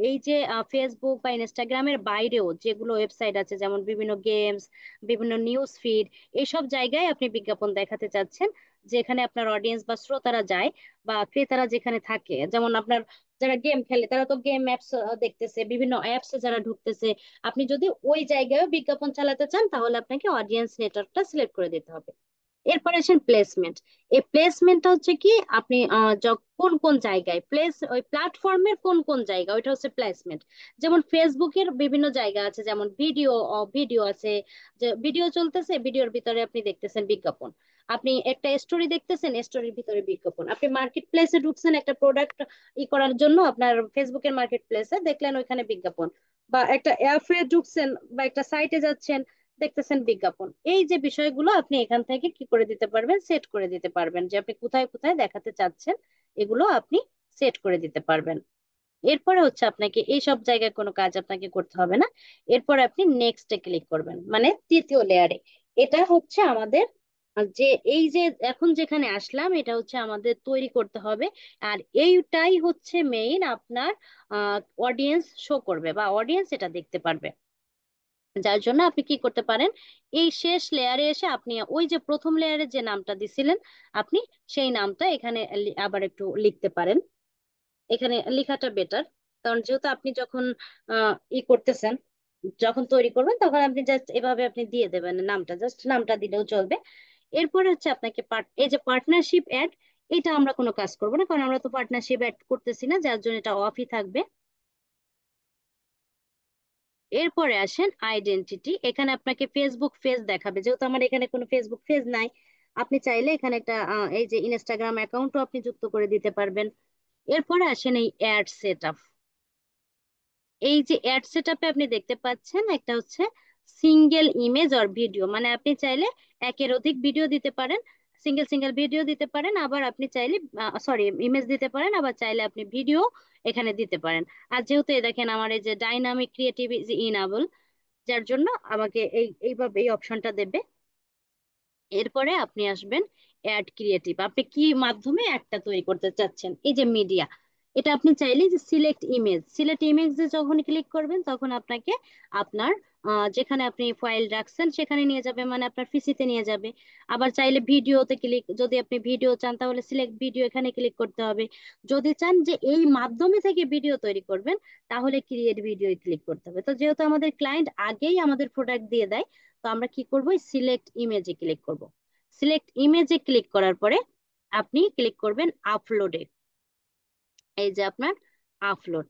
এই যে ফেসবুক বা ইনস্টাগ্রামের বাইরেও যেগুলো ওয়েবসাইট আছে, যেমন বিভিন্ন গেমস, বিভিন্ন নিউজ ফিড, এইসব জায়গায় আপনি বিজ্ঞাপন দেখাতে চাচ্ছেন, যেখানে আপনার অডিয়েন্স বা শ্রোতারা যায় বা ক্রেতারা যেখানে থাকে। যেমন আপনার যারা গেম খেলে তারা তো গেম অ্যাপস দেখতেছে, বিভিন্ন অ্যাপসে যারা ঢুকতেছে, আপনি যদি ওই জায়গায় বিজ্ঞাপন চালাতে চান তাহলে আপনাকে অডিয়েন্স নেটওয়ার্কটা সিলেক্ট করে দিতে হবে। এরপরে আসেন প্লেসমেন্ট। এই প্লেসমেন্টটা হচ্ছে কি আপনি কোন কোন জায়গায় প্লেস, ওই প্ল্যাটফর্মের কোন কোন জায়গা, ওইটা হচ্ছে প্লেসমেন্ট। যেমন ফেসবুকের বিভিন্ন জায়গা আছে, যেমন ভিডিও, ভিডিও আছে, যে ভিডিও চলতেছে, ভিডিওর ভিতরে আপনি দেখতেছেন বিজ্ঞাপন। আপনি একটা স্টোরি দেখতেছেন, স্টোরির ভিতরে বিজ্ঞাপন। আপনি মার্কেট প্লেসে ঢুকছেন একটা প্রোডাক্ট করার জন্য, আপনার ফেসবুকের মার্কেট প্লেসে দেখলেন ওইখানে বিজ্ঞাপন। বা একটা অ্যাপে ঢুকছেন বা একটা সাইটে যাচ্ছেন, দেখতেছেন বিজ্ঞাপন। এই যে বিষয়গুলো আপনি এখান থেকে কি করে দিতে পারবেন, সেট করে দিতে পারবেন, যে আপনি কোথায় কোথায় দেখাতে চাচ্ছেন, এগুলো আপনি সেট করে দিতে পারবেন। এরপরে হচ্ছে আপনাকে এই সব জায়গায় কোনো কাজ আপনাকে করতে হবে না। এরপর আপনি নেক্সটে ক্লিক করবেন, মানে তৃতীয় লেয়ারে। এটা হচ্ছে আমাদের যে এই যে এখন যেখানে আসলাম, এটা হচ্ছে আমাদের তৈরি করতে হবে। আর এইটাই হচ্ছে মেইন আপনার অডিয়েন্স শো করবে বা অডিয়েন্স এটা দেখতে পারবে। যার জন্য আপনি কি করতে পারেন, এই শেষ লেয়ারে এসে আপনি ওই যে প্রথম লেয়ারে যে নামটা দিছিলেন, আপনি সেই নামটা এখানে আবার একটু লিখতে পারেন। এখানে লেখাটা বেটার, কারণ যেহেতু আপনি যখন করতেছেন, যখন তৈরি করবেন তখন আপনি জাস্ট এভাবে আপনি দিয়ে দেবেন নামটা, জাস্ট নামটা দিলেও চলবে। এরপরে হচ্ছে আপনাকে এই যে পার্টনারশিপ অ্যাড, এটা আমরা কোনো কাজ করবো না, কারণ আমরা তো পার্টনারশিপ অ্যাড করতেছি না, যার জন্য এটা অফই থাকবে। এরপরে আসেন আইডেন্টিটি। এখানে আপনাকে ফেসবুক পেজ দেখাবে, যেহেতু আমার এখানে কোনো ফেসবুক পেজ নাই, আপনি চাইলে এখানে একটা এই যে ইনস্টাগ্রাম অ্যাকাউন্টও আপনি যুক্ত করে দিতে পারবেন। এরপরে আসেন এই অ্যাড সেট। এই যে অ্যাড সেটআপে আপনি দেখতে পাচ্ছেন একটা হচ্ছে সিঙ্গেল ইমেজ অর ভিডিও, মানে আপনি চাইলে একের অধিক ভিডিও দিতে পারেন, সিঙ্গেল সিঙ্গেল ভিডিও দিতে পারেন, আবার আপনি চাইলে সরি ইমেজ দিতে পারেন, আবার চাইলে আপনি ভিডিও এখানে দিতে পারেন। আর যেহেতু দেখেন আমার এই যে ডাইনামিক ক্রিয়েটিভ ইজ ইনাবল, যার জন্য আমাকে এইভাবে এই অপশনটা দেবে। এরপরে আপনি আসবেন অ্যাড ক্রিয়েটিভ, আপনি কি মাধ্যমে অ্যাডটা তৈরি করতে চাচ্ছেন। এই যে মিডিয়া, এটা আপনি চাইলে যে সিলেক্ট ইমেজ, সিলেক্ট ইমেজে যখন ক্লিক করবেন তখন আপনাকে আপনার যেখানে আপনি ফাইল রাখছেন সেখানে নিয়ে যাবে, মানে আপনার পিসিতে নিয়ে যাবে। আবার চাইলে ভিডিওতে ক্লিক, যদি আপনি ভিডিও চান তাহলে সিলেক্ট ভিডিও, এখানে ক্লিক করতে হবে। যদি চান যে এই মাধ্যমে থেকে ভিডিও তৈরি করবেন তাহলে ক্রিয়েট ভিডিও ক্লিক করতে হবে। তো যেহেতু আমাদের ক্লায়েন্ট আগেই আমাদের প্রোডাক্ট দিয়ে দেয়, তো আমরা কি করব, সিলেক্ট ইমেজে ক্লিক করব। সিলেক্ট ইমেজে ক্লিক করার পরে আপনি ক্লিক করবেন আপলোডে। এই যে আপনার আপলোড,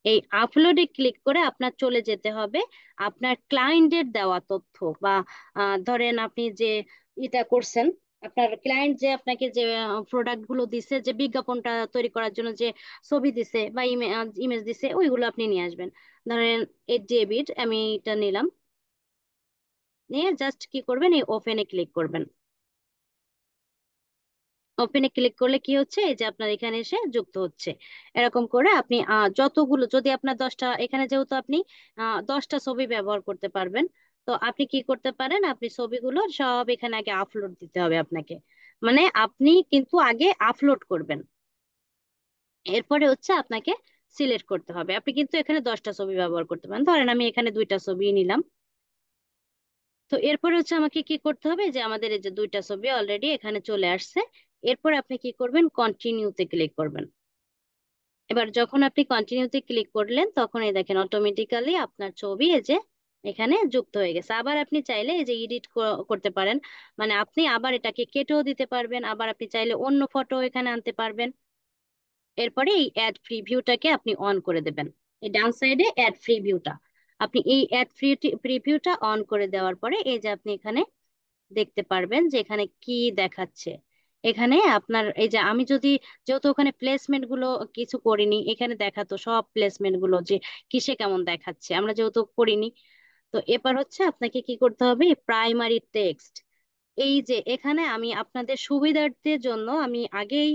এই আপলোডে ক্লিক করে আপনার চলে যেতে হবে আপনার ক্লায়েন্টের দেওয়া তথ্য বা ধরেন আপনি যে এটা করছেন, আপনার ক্লায়েন্ট যে আপনাকে যে প্রোডাক্ট গুলো দিছে, যে বিজ্ঞাপনটা তৈরি করার জন্য যে ছবি দিছে বা ইমেজ দিছে, ওইগুলো আপনি নিয়ে আসবেন। ধরেন এই ডেবিট, আমি এটা নিলাম, নিয়ে জাস্ট কি করবেন, এই ওপেনে ক্লিক করবেন। ওপেনে ক্লিক করলে কি হচ্ছে, এই যে আপনার এখানে এসে যুক্ত হচ্ছে। এরকম করে আপনি যতগুলো, যদি আপনার 10টা, এখানে যেহেতু আপনি 10টা ছবি ব্যবহার করতে পারবেন, তো আপনি কি করতে পারেন, আপনি ছবিগুলো সব এখানে আগে আপলোড দিতে হবে আপনাকে, মানে আপনি কিন্তু আগে আপলোড করবেন। এরপরে হচ্ছে আপনাকে সিলেক্ট করতে হবে, আপনি কিন্তু এখানে 10টা ছবি ব্যবহার করতে পারেন, ধরেন আমি এখানে 2টা ছবি নিলাম। তো এরপরে হচ্ছে আমাকে কি করতে হবে, যে আমাদের এই যে 2টা ছবি অলরেডি এখানে চলে আসছে। এরপর আপনি কি করবেন, কন্টিনিউতে ক্লিক করবেন। এবার যখন আপনি কন্টিনিউতে ক্লিক করলেন তখন এই দেখেন অটোমেটিক্যালি আপনার ছবি এই যে এখানে যুক্ত হয়ে গেছে। আবার আপনি চাইলে এই যে এডিট করতে পারেন, মানে আপনি আবার এটাকে কেটেও দিতে পারবেন, আবার আপনি চাইলে অন্য ফটো এখানে আনতে পারবেন। এরপরে এই অ্যাড ফ্রি ভিউটাকে আপনি অন করে দেবেন, এই ডান সাইডে অ্যাড ফ্রি ভিউটা, আপনি এই অ্যাড ফ্রি প্রিভিউটা অন করে দেওয়ার পরে এই যে আপনি এখানে দেখতে পারবেন যে এখানে কি দেখাচ্ছে। এখানে আপনার এই যে আমি যদি, যেহেতু ওখানে প্লেসমেন্ট গুলো কিছু করিনি, এখানে দেখাতো সব প্লেসমেন্ট গুলো যে কিসে কেমন দেখাচ্ছে, আমরা যেহেতু করিনি। তো এবার হচ্ছে আপনাকে কি করতে হবে, প্রাইমারি টেক্সট। এই যে এখানে আমি আপনাদের সুবিধার্থের জন্য আমি আগেই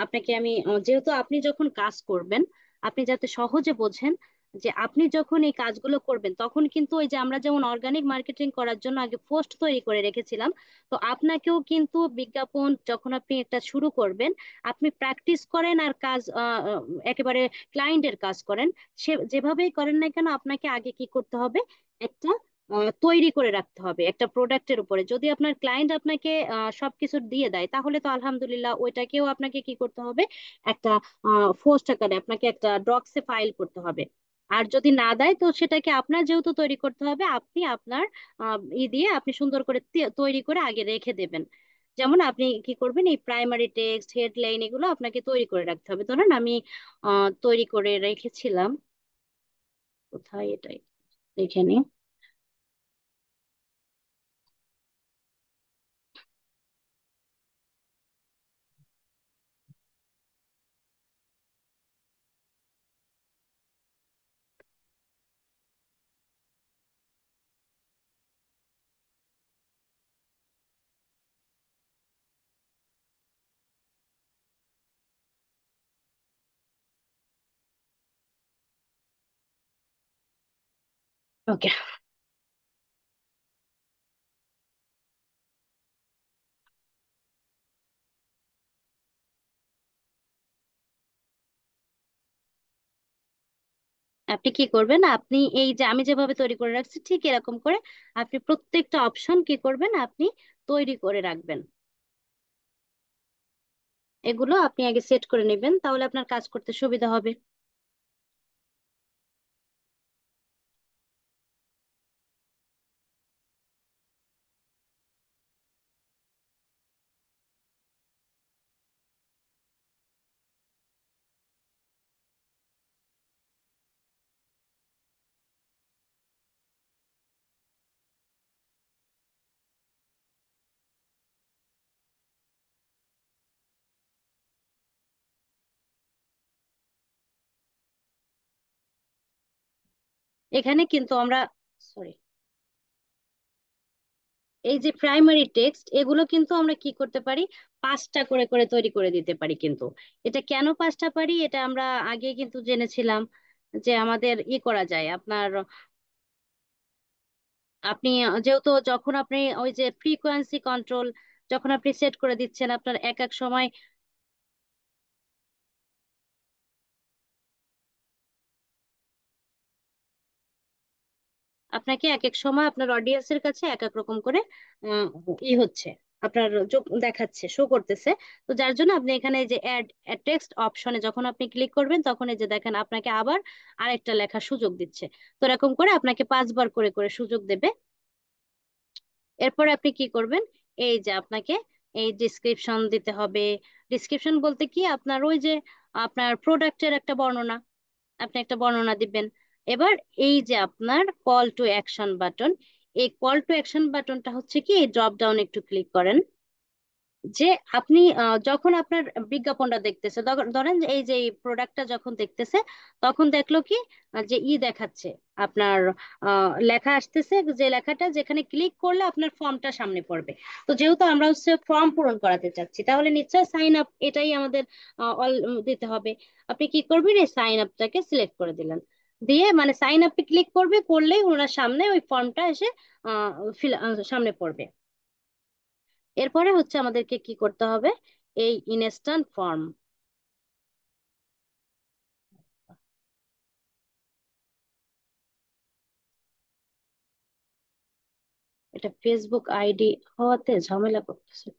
আপনাকে আমি যেহেতু আপনি যখন কাজ করবেন, আপনি যাতে সহজে বোঝেন, যে আপনি যখন এই কাজগুলো করবেন তখন কিন্তু ওই যে আমরা যেমন অর্গানিক মার্কেটিং করার জন্য আগে পোস্ট তৈরি করে রেখেছিলাম, তো আপনাকেও কিন্তু বিজ্ঞাপন যখন আপনি একটা শুরু করবেন, আপনি প্র্যাকটিস করেন আর কাজ একেবারে ক্লায়েন্টের কাজ করেন, সে যেভাবেই করেন না কেন, আপনাকে আগে কি করতে হবে, একটা তৈরি করে রাখতে হবে একটা প্রোডাক্টের উপরে। যদি আপনার ক্লায়েন্ট আপনাকে সবকিছু দিয়ে দেয় তাহলে তো আলহামদুলিল্লাহ, ওইটাকেও আপনাকে কি করতে হবে, একটা পোস্ট আকারে আপনাকে একটা ডক্সে ফাইল করতে হবে। আর যদি না দেয় তো সেটাকে আপনার যেহেতু তৈরি করতে হবে, আপনি আপনার দিয়ে আপনি সুন্দর করে তৈরি করে আগে রেখে দেবেন। যেমন আপনি কি করবেন, এই প্রাইমারি টেক্সট হেডলাইন এগুলো আপনাকে তৈরি করে রাখতে হবে। ধরেন আমি তৈরি করে রেখেছিলাম, কোথায় এটাই, এখানে। ওকে, আপনি কি করবেন, আপনি এই যে আমি যেভাবে তৈরি করে রাখছি ঠিক এরকম করে আপনি প্রত্যেকটা অপশন কি করবেন, আপনি তৈরি করে রাখবেন। এগুলো আপনি আগে সেট করে নেবেন, তাহলে আপনার কাজ করতে সুবিধা হবে। এখানে কিন্তু আমরা, সরি, এই যে প্রাইমারি টেক্সট এগুলো কিন্তু আমরা কি করতে পারি, পাঁচটা করে করে তৈরি করে দিতে পারি। কিন্তু এটা কেন পাঁচটা পারি, এটা আমরা আগে কিন্তু জেনেছিলাম যে আমাদের করা যায় আপনার, আপনি যেহেতু যখন আপনি ওই যে ফ্রিকোয়েন্সি কন্ট্রোল যখন আপনি সেট করে দিচ্ছেন আপনার এক এক সময়, আপনাকে এক এক সময় আপনার অডিয়েন্সের কাছে এক এক রকম করে আহ, হচ্ছে, আপনার চোখ দেখাচ্ছে, শো করতেছে। তো যার জন্য আপনি এখানে এই যে অ্যাড টেক্সট অপশনে যখন আপনি ক্লিক করবেন তখন এই যে দেখেন আপনাকে আবার আরেকটা লেখার সুযোগ দিচ্ছে। তো এরকম করে আপনাকে পাঁচবার করে করে সুযোগ দেবে। এরপরে আপনি কি করবেন, এই যে আপনাকে এই ডিসক্রিপশন দিতে হবে। ডিসক্রিপশন বলতে কি, আপনার ওই যে আপনার প্রোডাক্টের একটা বর্ণনা, আপনি একটা বর্ণনা দিবেন। এবার এই যে আপনার কল টু অ্যাকশন বাটন, এই কল টু অ্যাকশন বাটনটা হচ্ছে কি, এই ড্রপ ডাউন একটু ক্লিক করেন। যে আপনি যখন আপনার বিজ্ঞাপনটা দেখতেছে, ধরেন যে এই যে প্রোডাক্টটা যখন দেখতেছে, তখন দেখলো কি, যে দেখাচ্ছে আপনার লেখা আসতেছে, যে লেখাটা যেখানে ক্লিক করলে আপনার ফর্মটা সামনে পড়বে। তো যেহেতু আমরা হচ্ছে ফর্ম পূরণ করাতে চাচ্ছি, তাহলে নিশ্চয়ই সাইন আপ এটাই আমাদের দিতে হবে। আপনি কি করবেন, এই সাইন আপটাকে সিলেক্ট করে দিলেন, দিয়ে মানে সাইন আপে ক্লিক করবে, করলেই ওনার সামনে ওই ফর্মটা এসে আহ সামনে পড়বে। এরপরে হচ্ছে আমাদেরকে কি করতে হবে, এই ইনস্ট্যান্ট ফর্ম, এটা ফেসবুক আইডি হওয়াতে ঝামেলা করতেছে।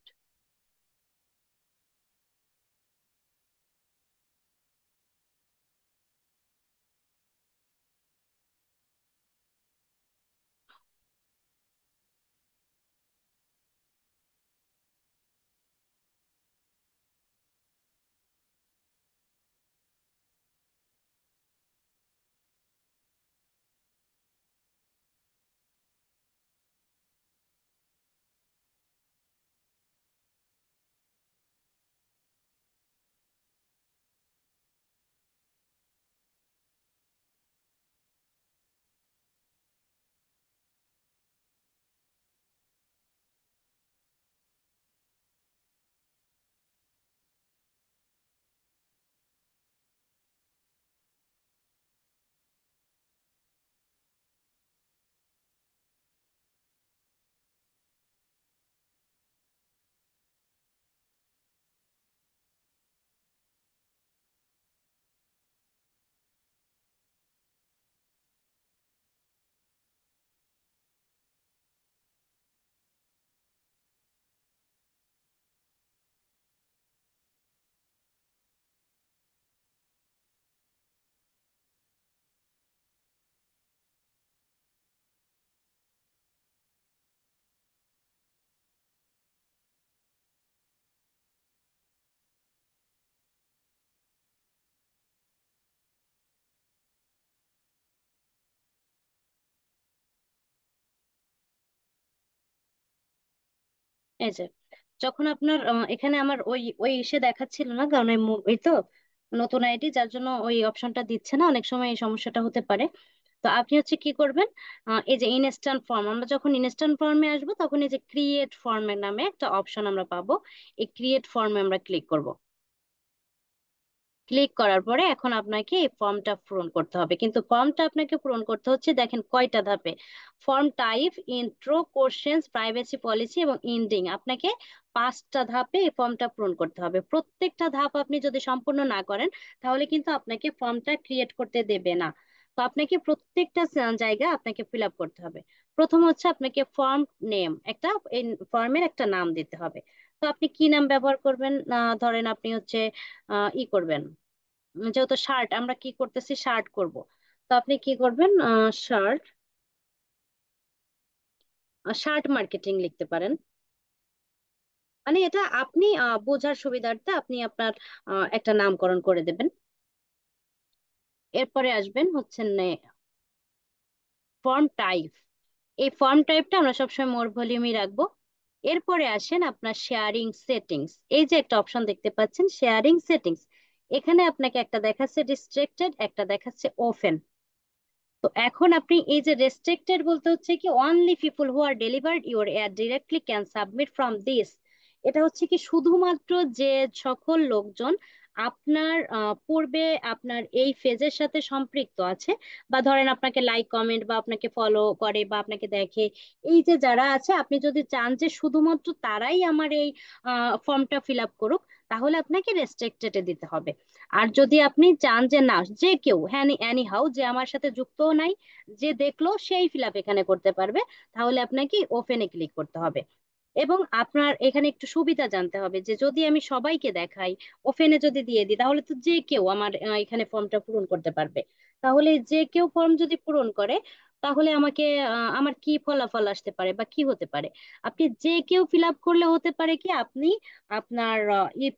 এই যে যখন আপনার এখানে আমার ওই ওই ইসে দেখাচ্ছিল না, কারণ এই তো নতুন আইডি, যার জন্য ওই অপশনটা দিচ্ছে না, অনেক সময় এই সমস্যাটা হতে পারে। তো আপনি হচ্ছে কি করবেন, এই যে ইনস্ট্যান্ট ফর্ম, আমরা যখন ইনস্ট্যান্ট ফর্মে আসবো তখন এই যে ক্রিয়েট ফর্মের নামে একটা অপশন আমরা পাবো, এই ক্রিয়েট ফর্মে আমরা ক্লিক করব। ক্লিক করার পরে এখন আপনাকে এই ফর্মটা পূরণ করতে হবে, কিন্তু ফর্মটা আপনাকে পূরণ করতে হচ্ছে দেখেন কয়টা ধাপে। Form type, intro, questions, privacy policy এবং এন্ডিং, আপনাকে 5টা ধাপে এই ফর্মটা পূরণ করতে হবে। প্রত্যেকটা ধাপ আপনি যদি সম্পূর্ণ না করেন তাহলে কিন্তু আপনাকে ফর্মটা ক্রিয়েট করতে দেবে না। তো আপনাকে প্রত্যেকটা জায়গা আপনাকে ফিল আপ করতে হবে। প্রথম হচ্ছে আপনাকে ফর্ম নেম, একটা ফর্মের একটা নাম দিতে হবে। তো আপনি কি নাম ব্যবহার করবেন, ধরেন আপনি হচ্ছে ই করবেন, যেহেতু শার্ট, আমরা কি করতেছি, শার্ট করব। তো আপনি কি করবেন, শার্ট, শার্ট মার্কেটিং লিখতে পারেন। মানে এটা আপনি বোঝার সুবিধার্থে আপনি আপনার একটা নামকরণ করে দেবেন। এরপরে আসবেন হচ্ছে ফর্ম টাইপ। এই ফর্ম টাইপটা আমরা সবসময় মোর ভলিউমই রাখবো। এরপরে আসেন আপনার শেয়ারিং সেটিংস, এই যে একটা অপশন দেখতে পাচ্ছেন শেয়ারিং সেটিংস, এখানে আপনাকে একটা দেখাচ্ছে রিস্ট্রিক্টেড, একটা দেখাচ্ছে ওপেন। তো এখন আপনি এই যে রেস্ট্রিক্টেড বলতে হচ্ছে কি only people who are delivered your air directly can submit from this. এটা হচ্ছে কি শুধুমাত্র যে সকল লোকজন আপনার পূর্বে আপনার এই ফেজের সাথে সম্পৃক্ত আছে, বা ধরেন আপনাকে লাইক কমেন্ট বা আপনাকে ফলো করে বা আপনাকে দেখে, এই যে যারা আছে, আপনি যদি চান যে শুধুমাত্র তারাই আমার এই ফর্মটা ফিল আপ করুক, তাহলে আপনাকে রেস্ট্রিক্টেডে দিতে হবে। আর যদি আপনি চান যে না, যে কেউ, হ্যাঁ এনি হাউ, যে আমার সাথে যুক্তও নাই, যে দেখলো সেই ফিল আপ এখানে করতে পারবে, তাহলে আপনাকে ওপেনে ক্লিক করতে হবে। এবং আপনার এখানে একটু সুবিধা জানতে হবে যে যদি আমি সবাইকে দেখাই, ওপেনে যদি দিয়ে দিই, তাহলে তো যে কেউ আমার এখানে ফর্মটা পূরণ করতে পারবে। তাহলে যে কেউ ফর্ম যদি পূরণ করে, তাহলে আমাকে আমার কি ফলাফল আসতে পারে বা কি হতে পারে, আপনি যে কেউ ফিল আপ করলে হতে পারে কি আপনি আপনার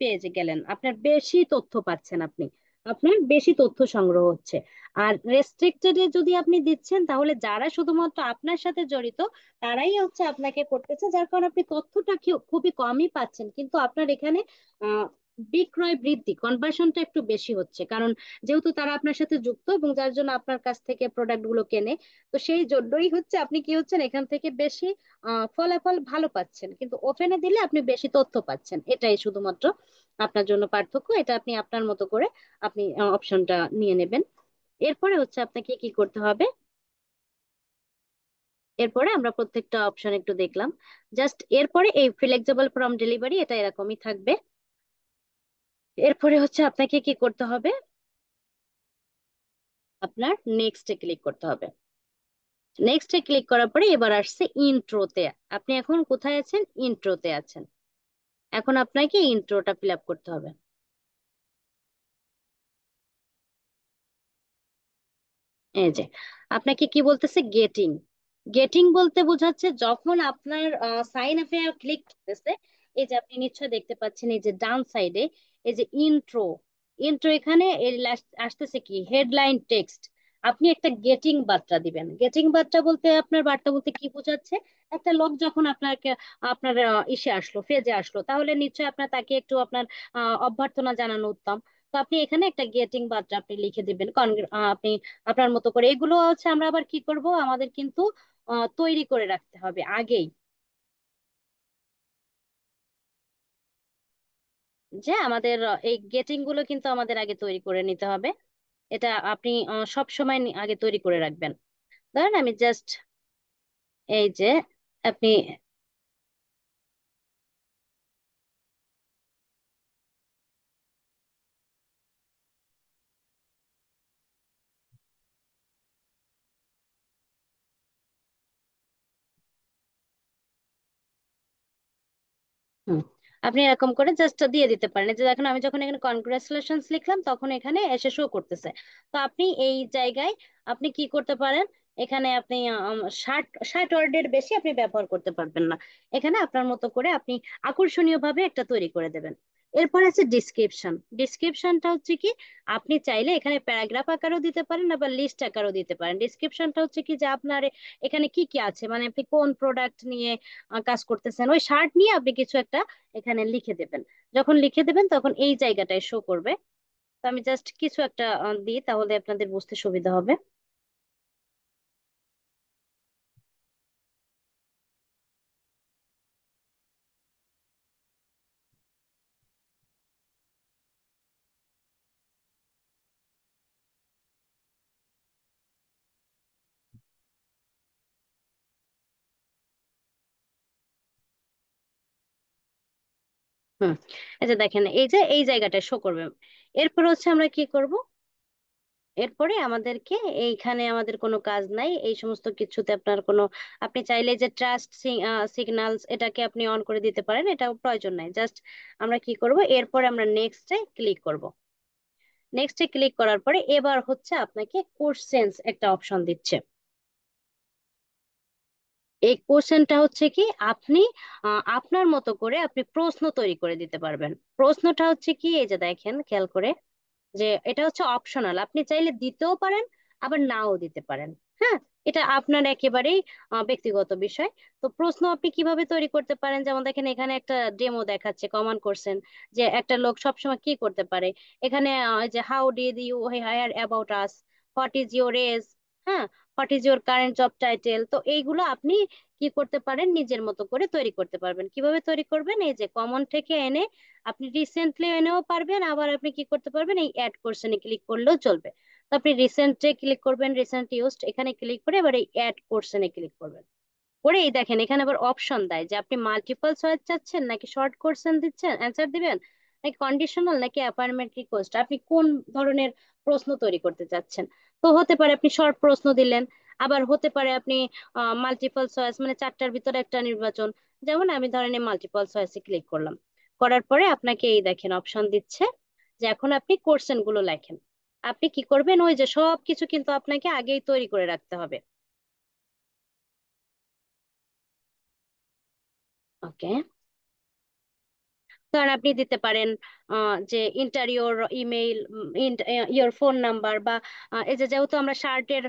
পেজে গেলেন, আপনার বেশি তথ্য পাচ্ছেন, আপনি আপনার বেশি তথ্য সংগ্রহ হচ্ছে। আর রেস্ট্রিক্টেডে যদি আপনি দিচ্ছেন, তাহলে যারা শুধুমাত্র আপনার সাথে জড়িত তারাই হচ্ছে আপনাকে করতেছে, যার কারণে আপনি তথ্যটা খুবই কমই পাচ্ছেন, কিন্তু আপনার এখানে আহ বিক্রয় বৃদ্ধি, কনভার্সনটা একটু বেশি হচ্ছে, কারণ যেহেতু তারা আপনার সাথে যুক্ত এবং যার জন্য আপনার কাছ থেকে প্রোডাক্ট গুলো কেনে। তো সেই জন্যই হচ্ছে আপনি কি হচ্ছেন এখান থেকে বেশি ফলাফল ভালো পাচ্ছেন, কিন্তু ওপেনে দিলে আপনি বেশি তথ্য পাচ্ছেন, এটাই শুধুমাত্র আপনার জন্য পার্থক্য। এটা আপনি আপনার মতো করে আপনি অপশনটা নিয়ে নেবেন। এরপরে হচ্ছে আপনাকে কি করতে হবে, এরপরে আমরা প্রত্যেকটা অপশন একটু দেখলাম। জাস্ট এরপরে এই ফ্লেক্সিবল ফ্রম ডেলিভারি এটা এরকমই থাকবে। এরপরে হচ্ছে আপনাকে কি করতে হবে, আপনার নেক্সটে ক্লিক করতে হবে। নেক্সটে ক্লিক করার পরে এবার আসছে ইন্ট্রোতে। আপনি এখন কোথায় আছেন, ইন্ট্রোতে আছেন। এখন আপনাকে ইন্ট্রোটা ফিল আপ করতে হবে। এই যে আপনাকে কি বলতেছে, গেটিং। গেটিং বলতে বোঝাচ্ছে যখন আপনার সাইন আপে ক্লিক করতেছে, এই যে আপনি নিশ্চয় দেখতে পাচ্ছেন এই যে ডান সাইডে এই যে ইন্ট্রো, ইন্ট্রো এখানে আসতেছে কি হেডলাইন টেক্সট। আপনি একটা গেটিং বার্তা দিবেন। গেটিং বার্তা বলতে আপনার বার্তা বলতে কি বোঝাচ্ছে, একটা লোক যখন আপনাকে আপনার ইসে আসলো, ফেজে আসলো, তাহলে নিশ্চয় আপনার তাকে একটু আপনার অভ্যর্থনা জানানো উত্তম। তো আপনি এখানে একটা গেটিং বার্তা আপনি লিখে দিবেন, আপনি আপনার মতো করে। এগুলো হচ্ছে আমরা আবার কি করব, আমাদের কিন্তু তৈরি করে রাখতে হবে আগেই, যে আমাদের এই গেটিং গুলো কিন্তু আমাদের আগে তৈরি করে নিতে হবে। এটা আপনি সব সময় আগে তৈরি করে রাখবেন। ধরেন আমি জাস্ট এই যে আপনি হুম, আপনি এরকম করে জাস্ট দিয়ে দিতে পারেন। এই যে দেখেন আমি যখন এখানে কনগ্রাচুলেশনস লিখলাম তখন এখানে এসে শো করতেছে। তো আপনি এই জায়গায় আপনি কি করতে পারেন, এখানে আপনি 60 ওয়ার্ডের বেশি আপনি ব্যবহার করতে পারবেন না। এখানে আপনার মতো করে আপনি আকর্ষণীয় ভাবে একটা তৈরি করে দেবেন। এরপর আছে ডিসক্রিপশন। ডিসক্রিপশনটা হচ্ছে কি, আপনি চাইলে এখানে প্যারাগ্রাফ আকারেও দিতে পারেন, আবার লিস্ট আকারেও দিতে পারেন। ডিসক্রিপশনটা হচ্ছে কি যে আপনার এখানে কি কি আছে, মানে আপনি কোন প্রোডাক্ট নিয়ে কাজ করতেছেন, ওই শার্ট নিয়ে আপনি কিছু একটা এখানে লিখে দেবেন। যখন লিখে দেবেন তখন এই জায়গাটায় শো করবে। তো আমি জাস্ট কিছু একটা দিই, তাহলে আপনাদের বুঝতে সুবিধা হবে। হুম, এই যে দেখেন, এই যে এই জায়গাটায় শো করবে। এরপর হচ্ছে আমরা কি করব, এরপরে আমাদেরকে এইখানে আমাদের কোনো কাজ নাই এই সমস্ত কিছুতে। আপনার কোনো, আপনি চাইলে যে ট্রাস্ট সিগন্যালস এটাকে আপনি অন করে দিতে পারেন, এটাও প্রয়োজন নাই। জাস্ট আমরা কি করব, এরপরে আমরা নেক্সটে ক্লিক করব। নেক্সটে ক্লিক করার পরে এবার হচ্ছে আপনাকে কোশ্চেন্স একটা অপশন দিচ্ছে। এই কোশ্চেনটা হচ্ছে কি, আপনি আপনার মতো করে আপনি প্রশ্ন তৈরি করে দিতে পারবেন। প্রশ্নটা হচ্ছে কি, এই যে দেখেন খেয়াল করে, যে এটা হচ্ছে অপশনাল, আপনি চাইলে দিতেও পারেন আবার নাও দিতে পারেন। হ্যাঁ, এটা আপনার একেবারেই ব্যক্তিগত বিষয়। তো প্রশ্ন আপনি কিভাবে তৈরি করতে পারেন, যেমন দেখেন এখানে একটা ডেমো দেখাচ্ছে, কমন কোশ্চেন, যে একটা লোক সবসময় কি করতে পারে। এখানে যে how did you hear about us, what is your age, হ্যাঁ, what is your current job title. তো এইগুলো আপনি কি করতে পারেন, নিজের মতো করে তৈরি করতে পারবেন। কিভাবে তৈরি করবেন, এই যে কমন থেকে এনে আপনি রিসেন্টলি এনেও পারবেন, আবার আপনি কি করতে পারবেন, এই অ্যাড কোশ্চেনে ক্লিক করলেও চলবে। তো আপনি রিসেন্টে ক্লিক করবেন, রিসেন্ট ইউজড এখানে ক্লিক করে এবার এই অ্যাড কোশ্চেনে ক্লিক করবেন। করে এই দেখেন এখানে আবার অপশন দেয় যে আপনি মাল্টিপল চয়েস চাচ্ছেন, নাকি শর্ট কোশ্চেন দিচ্ছেন অ্যান্সার দিবেন, নাকি কন্ডিশনাল, নাকি অ্যাপার্টমেন্ট রিকোয়েস্ট, আপনি কোন ধরনের প্রশ্ন তৈরি করতে চাচ্ছেন। তো হতে পারে আপনি শর্ট প্রশ্ন দিলেন, আবার হতে পারে আপনি মাল্টিপল চয়েস, মানে চারটার ভিতরে একটা নির্বাচন। যেমন আমি ধরেন মাল্টিপল চয়েসে ক্লিক করলাম, করার পরে আপনাকে এই দেখেন অপশন দিচ্ছে যে এখন আপনি কোশ্চেন গুলো লেখেন। আপনি কি করবেন, ওই যে সব কিছু কিন্তু আপনাকে আগেই তৈরি করে রাখতে হবে। ওকে, ধরেন আপনি দিতে পারেন যে interior email, your phone number, বা এই যে যেহেতু আমরা শার্টের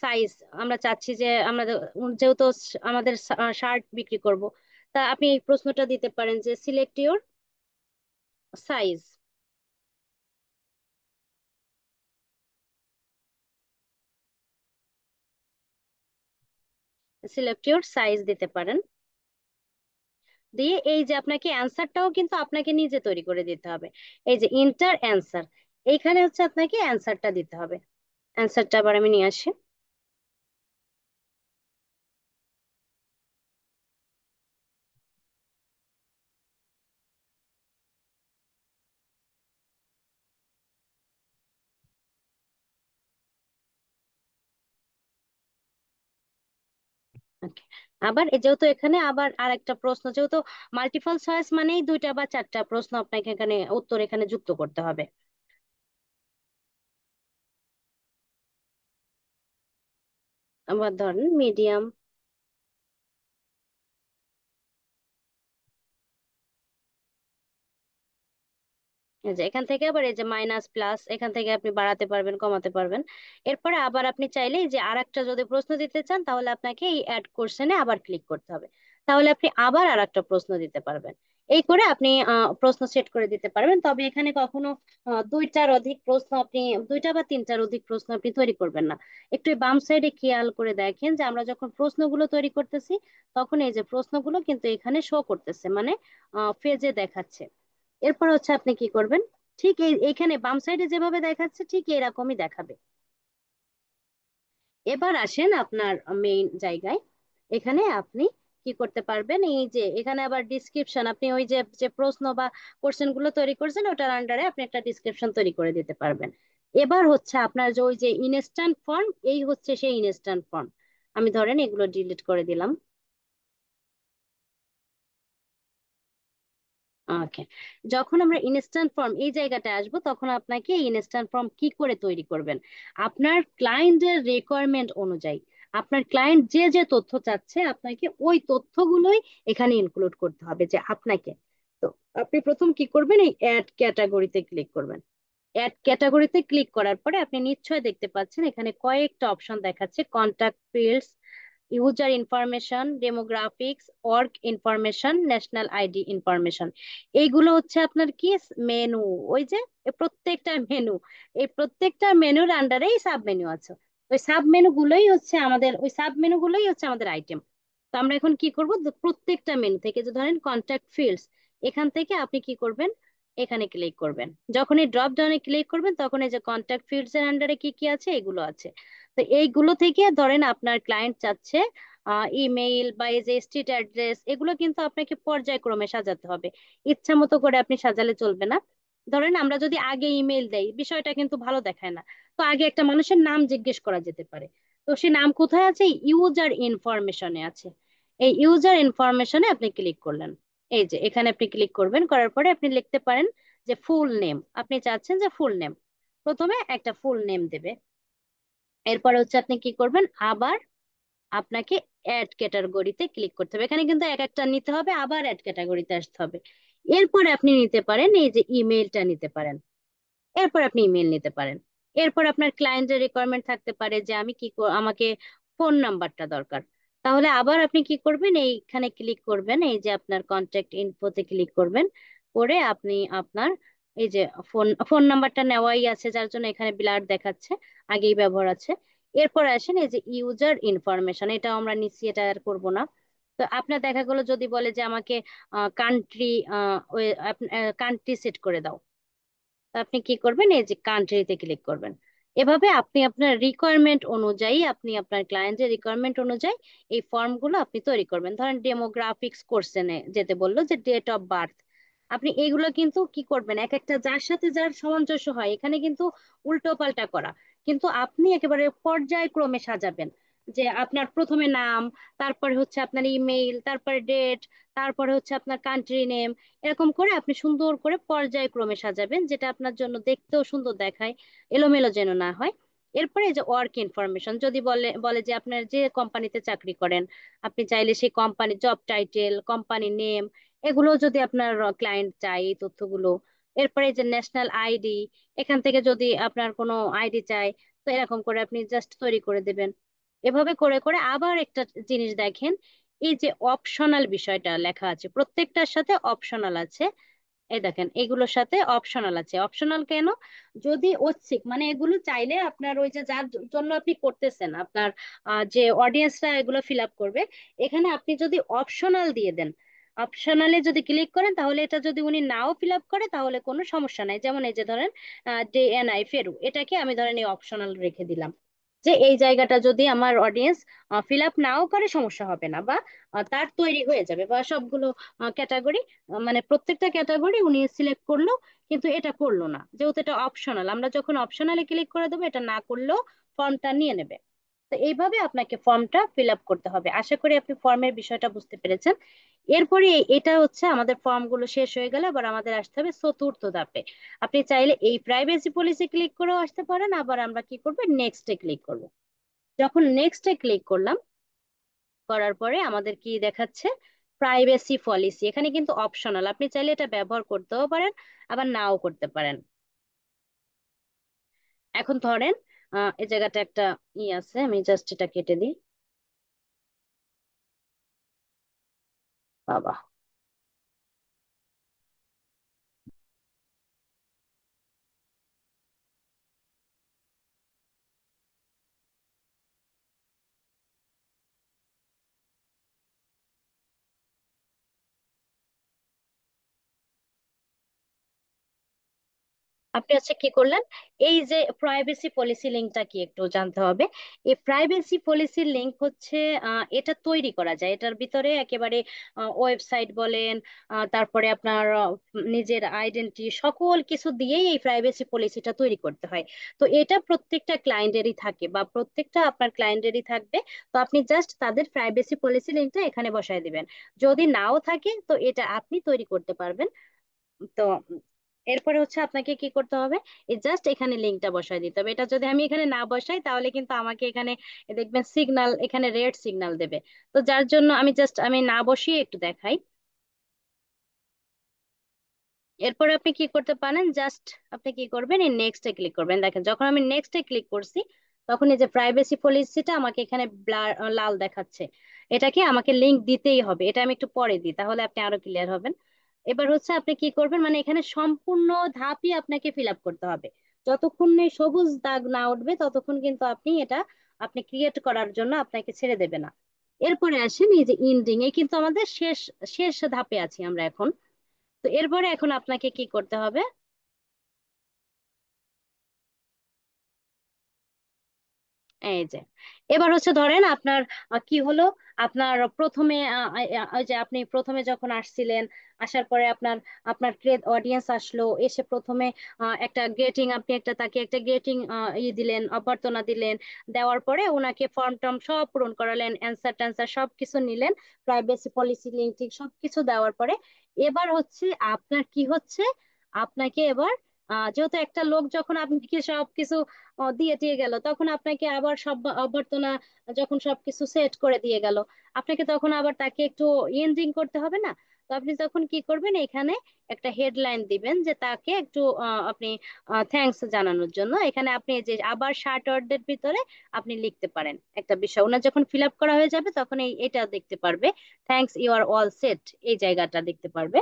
সাইজ আমরা চাচ্ছি যে আমাদের, যেহেতু আমাদের শার্ট বিক্রি করব, তা আপনি এই প্রশ্নটা দিতে পারেন যে select your size. Select your size দিতে পারেন। দিয়ে এই যে আপনাকে অ্যান্সারটাও কিন্তু আপনাকে নিজে তৈরি করে দিতে হবে। এই যে ইন্টার অ্যান্সার, এইখানে হচ্ছে আপনাকে অ্যান্সারটা দিতে হবে। অ্যান্সারটা আবার আমি নিয়ে আসি। Okay. আবার যেহেতু এখানে আবার আরেকটা প্রশ্ন, যেহেতু মাল্টিপল চয়েস মানেই দুইটা বা চারটা প্রশ্ন আপনাকে এখানে উত্তর এখানে যুক্ত করতে হবে। আবার ধরেন মিডিয়াম। এই যে এখান থেকে আবার এই যে মাইনাস প্লাস, এখান থেকে আপনি বাড়াতে পারবেন কমাতে পারবেন। এরপরে আবার আপনি চাইলে এই যে আরেকটা যদি প্রশ্ন দিতে চান, তাহলে আপনাকে এই অ্যাড কোশ্চেনে আবার ক্লিক করতে হবে। তাহলে আপনি আবার আরেকটা প্রশ্ন দিতে পারবেন। এই করে আপনি প্রশ্ন সেট করে দিতে পারবেন। তবে এখানে কখনো দুইটার অধিক প্রশ্ন আপনি, দুইটা বা তিনটার অধিক প্রশ্ন আপনি তৈরি করবেন না। একটু এই বাম সাইডে খেয়াল করে দেখেন যে আমরা যখন প্রশ্নগুলো তৈরি করতেছি, তখন এই যে প্রশ্নগুলো কিন্তু এখানে শো করতেছে, মানে ফেজে দেখাচ্ছে। এরপর হচ্ছে আপনি কি করবেন, ঠিক এই এখানে বাম সাইডে যেভাবে দেখাচ্ছে ঠিক এরকমই দেখাবে। এবার আসেন আপনার মেইন জায়গায়। এখানে আপনি কি করতে পারবেন, এই যে এখানে আবার ডিসক্রিপশন, আপনি ওই যে যে প্রশ্ন বা কোশ্চেন গুলো তৈরি করছেন ওটার আন্ডারে আপনি একটা ডিসক্রিপশন তৈরি করে দিতে পারবেন। এবার হচ্ছে আপনার যে ওই যে ইনস্ট্যান্ট ফর্ম, এই হচ্ছে সেই ইনস্ট্যান্ট ফর্ম। আমি ধরেন এগুলো ডিলিট করে দিলাম। ওকে, যখন আমরা ইনস্ট্যান্ট ফর্ম এই জায়গাটা আসবো, তখন আপনাকে ইনস্ট্যান্ট ফর্ম কি করে তৈরি করবেন, আপনার ক্লায়েন্টের রিকোয়ারমেন্ট অনুযায়ী, আপনার ক্লায়েন্ট যে যে তথ্য চাচ্ছে আপনাকে ওই তথ্যগুলোই এখানে ইনক্লুড করতে হবে। যে আপনাকে তো আপনি প্রথম কি করবেন, এই অ্যাড ক্যাটাগরিতে ক্লিক করবেন। অ্যাড ক্যাটাগরিতে ক্লিক করার পরে আপনি নিশ্চয়ই দেখতে পাচ্ছেন এখানে কয়েকটা অপশন দেখাচ্ছে: contact fields, user information, demographics, work information, national ID information. এইগুলো হচ্ছে আপনার কি মেনু। ওই যে প্রত্যেকটা মেনু, এই প্রত্যেকটা মেনুর আন্ডারেই সাব মেনু আছে। ওই সাব মেনু গুলোই হচ্ছে আমাদের আইটেম। তো আমরা এখন কি করব, প্রত্যেকটা মেনু থেকে, যে ধরেন কন্টাক্ট ফিল্ডস, এখান থেকে আপনি কি করবেন, এখানে ক্লিক করবেন। যখন এই ড্রপ ডাউনে ক্লিক করবেন তখন এই যে কন্ট্যাক্ট ফিল্ডস এর আন্ডারে কি কি আছে এগুলো আছে। তো এইগুলো থেকে ধরেন আপনার ক্লায়েন্ট চাচ্ছে ইমেইল বা এই যে স্ট্রিট অ্যাড্রেস, এগুলো কিন্তু আপনাকে পর্যায়ক্রমে সাজাতে হবে। ইচ্ছা মতো করে আপনি সাজালে চলবে না। ধরেন আমরা যদি আগে ইমেইল দেই, বিষয়টা কিন্তু ভালো দেখায় না। তো আগে একটা মানুষের নাম জিজ্ঞেস করা যেতে পারে। তো সে নাম কোথায় আছে, ইউজার ইনফরমেশনে আছে। এই ইউজার ইনফরমেশনে আপনি ক্লিক করলেন। এই যে এখানে আপনি ক্লিক করবেন, করার পরে আপনি লিখতে পারেন যে ফুল নেম, আপনি চাচ্ছেন যে ফুল নেম, প্রথমে একটা ফুল নেম দেবে। এরপরে হচ্ছে আপনি কি করবেন, আবার আপনাকে অ্যাড ক্যাটাগরিতে ক্লিক করতে হবে। এখানে কিন্তু এক একটা নিতে হবে, আবার অ্যাড ক্যাটাগরিতে আসতে হবে। এরপরে আপনি নিতে পারেন এই যে ইমেলটা নিতে পারেন। এরপর আপনি ইমেল নিতে পারেন। এরপর আপনার ক্লায়েন্টের রিকোয়ারমেন্ট থাকতে পারে যে আমাকে ফোন নাম্বারটা দরকার। তাহলে আবার আপনি কি করবেন, এইখানে ক্লিক করবেন, এই যে আপনার কন্ট্যাক্ট ইনফোতে ক্লিক করবেন। করে আপনি আপনার এই যে ফোন নাম্বারটা নেওয়াই আছে, যার জন্য এখানে ব্লার দেখাচ্ছে, আগেই ব্যবহার আছে। এরপর আসেন এই যে ইউজার ইনফরমেশন, এটা আমরা নিচ্ছি, এটা আর করবো না। তো আপনার দেখা গেলো যদি বলে যে আমাকে কান্ট্রি কান্ট্রি সেট করে দাও, তা আপনি কি করবেন, এই যে কান্ট্রিতে ক্লিক করবেন। এভাবে আপনি আপনার রিকোয়ারমেন্ট অনুযায়ী, আপনি আপনার ক্লায়েন্টের রিকোয়ারমেন্ট অনুযায়ী এই ফর্মগুলো আপনি তৈরি করবেন। ধরেন ডেমোগ্রাফিক্স কোশ্চেনে যেতে বললো যে ডেট অফ বার্থ, আপনি এইগুলো কিন্তু কি করবেন, এক একটা যার সাথে যার সামঞ্জস্য হয়, এখানে কিন্তু উল্টো পাল্টা করা, কিন্তু আপনি একেবারে পর্যায়ক্রমে সাজাবেন। যে আপনার প্রথমে নাম, তারপরে হচ্ছে আপনার ইমেইল, তারপরে ডেট, তারপরে হচ্ছে আপনার কান্ট্রি নেম, এরকম করে আপনি সুন্দর করে পর্যায়ক্রমে সাজাবেন, যেটা আপনার জন্য দেখতেও সুন্দর দেখায়, এলোমেলো যেন না হয়। এরপরে এই যে ওয়ার্ক ইনফরমেশন, যদি বলে বলে যে আপনার যে কোম্পানিতে চাকরি করেন, আপনি চাইলে সেই company job title, company name, এগুলো যদি আপনার ক্লায়েন্ট চাই এই তথ্যগুলো। এরপরে এই যে ন্যাশনাল আইডি, এখান থেকে যদি আপনার কোনো আইডি চাই, তো এরকম করে আপনি জাস্ট তৈরি করে দেবেন। এভাবে করে করে আবার একটা জিনিস দেখেন, এই যে অপশনাল বিষয়টা লেখা আছে, প্রত্যেকটার সাথে অপশনাল আছে। এই দেখেন এগুলোর সাথে অপশনাল আছে। অপশনাল কেন, যদি ঐচ্ছিক মানে এগুলো চাইলে আপনার ওই যে যার জন্য আপনি করতেছেন, আপনার যে অডিয়েন্সরা এগুলো ফিল আপ করবে, এখানে আপনি যদি অপশনাল দিয়ে দেন, অপশনালে যদি ক্লিক করেন, তাহলে এটা যদি উনি নাও ফিল আপ করে তাহলে কোনো সমস্যা নাই। যেমন এই যে ধরেন DNI ফেরু, এটাকে আমি ধরেন এই অপশনাল রেখে দিলাম, যে এই জায়গাটা যদি আমার অডিয়েন্স ফিল আপ নাও করে সমস্যা হবে না, বা তার তৈরি হয়ে যাবে, বা সবগুলো ক্যাটাগরি, মানে প্রত্যেকটা ক্যাটাগরি উনি সিলেক্ট করলো, কিন্তু এটা করলো না, যেহেতু এটা অপশনাল। আমরা যখন অপশনালে ক্লিক করে দেবো, এটা না করলেও ফর্মটা নিয়ে নেবে। তো এইভাবে আপনাকে ফর্মটা ফিল আপ করতে হবে। আশা করি আপনি ফর্মের বিষয়টা বুঝতে পেরেছেন। এরপরে এটা হচ্ছে আমাদের ফর্মগুলো শেষ হয়ে গেলে আবার আমাদের আসতে হবে চতুর্থ ধাপে। আপনি চাইলে এই প্রাইভেসি পলিসি ক্লিক করেও আসতে পারেন, আবার আমরা কি করবো, নেক্সটে ক্লিক করব। যখন নেক্সটে ক্লিক করলাম, করার পরে আমাদের কি দেখাচ্ছে, প্রাইভেসি পলিসি। এখানে কিন্তু অপশনাল, আপনি চাইলে এটা ব্যবহার করতেও পারেন, আবার নাও করতে পারেন। এখন ধরেন এই জায়গাটা একটা আছে, আমি জাস্ট এটা কেটে দিই। বাবা, আপনি হচ্ছে কি করলেন, এই যে প্রাইভেসি পলিসি লিঙ্কটা কি একটু জানতে হবে। এই প্রাইভেসি পলিসির লিঙ্ক হচ্ছে এটা তৈরি করা যায়, এটার ভিতরে একেবারে ওয়েবসাইট বলেন, তারপরে আপনার নিজের আইডেন্টি, সকল কিছু দিয়েই এই প্রাইভেসি পলিসিটা তৈরি করতে হয়। তো এটা প্রত্যেকটা ক্লায়েন্টেরই থাকে, বা প্রত্যেকটা আপনার ক্লায়েন্টেরই থাকবে। তো আপনি জাস্ট তাদের প্রাইভেসি পলিসি লিঙ্কটা এখানে বসায় দিবেন। যদি নাও থাকে তো এটা আপনি তৈরি করতে পারবেন। তো এরপরে হচ্ছে আপনাকে কি করতে হবে, এই জাস্ট এখানে লিঙ্কটা বসায় দিতে হবে। এটা যদি আমি এখানে না বসাই তাহলে কিন্তু আমাকে এখানে দেখবেন সিগন্যাল, এখানে রেড সিগন্যাল দেবে। তো যার জন্য আমি জাস্ট আমি না বসিয়ে একটু দেখাই। এরপরে আপনি কি করতে পারেন, জাস্ট আপনি কি করবেন, এই নেক্সটে ক্লিক করবেন। দেখেন যখন আমি নেক্সটে ক্লিক করছি, তখন এই যে প্রাইভেসি পলিসিটা আমাকে এখানে লাল দেখাচ্ছে। এটাকে আমাকে লিংক দিতেই হবে, এটা আমি একটু পরে দিই, তাহলে আপনি আরো ক্লিয়ার হবেন। এবার হচ্ছে আপনি কি করবেন, মানে এখানে সম্পূর্ণ ধাপই আপনাকে ফিল আপ করতে হবে। যতক্ষণ না এই সবুজ দাগ না উঠবে ততক্ষণ কিন্তু আপনি এটা আপনি ক্রিয়েট করার জন্য আপনাকে ছেড়ে দেবে না। এরপরে আসেন এই যে ইন্ডিং, এ কিন্তু আমাদের শেষ শেষ ধাপে আছি আমরা এখন। তো এরপরে এখন আপনাকে কি করতে হবে, এই যে এবার হচ্ছে ধরেন আপনার কি হলো, আপনার প্রথমে ওই যে আপনি প্রথমে যখন আসছিলেন, আসার পরে আপনার আপনার ক্রেড অডিয়েন্স আসলো, এসে প্রথমে একটা গ্রেটিং, আপনি একটা তাকে একটা গ্রেটিং দিলেন, অভ্যর্থনা দিলেন। দেওয়ার পরে ওনাকে ফর্ম টর্ম সব পূরণ করালেন, অ্যান্সার ট্যান্সার সব কিছু নিলেন, প্রাইভেসি পলিসি লিঙ্ক ঠিক সব কিছু দেওয়ার পরে এবার হচ্ছে আপনার কি হচ্ছে, আপনাকে এবার যেহেতু একটা লোক যখন আপনাকে সব কিছু দিয়ে দিয়ে গেল, তখন আপনাকে আবার সব অভ্যর্থনা যখন সবকিছু সেট করে দিয়ে গেল, আপনাকে তখন আবার তাকে একটু এন্ডিং করতে হবে না? তো আপনি তখন কি করবেন, এখানে একটা হেডলাইন দিবেন যে তাকে একটু আপনি থ্যাঙ্কস জানানোর জন্য। এখানে আপনি এই যে আবার 60 ওয়ার্ডের ভিতরে আপনি লিখতে পারেন একটা বিষয়, ওনার যখন ফিল আপ করা হয়ে যাবে তখন এটা দেখতে পারবে, thanks you are all set, এই জায়গাটা দেখতে পারবে।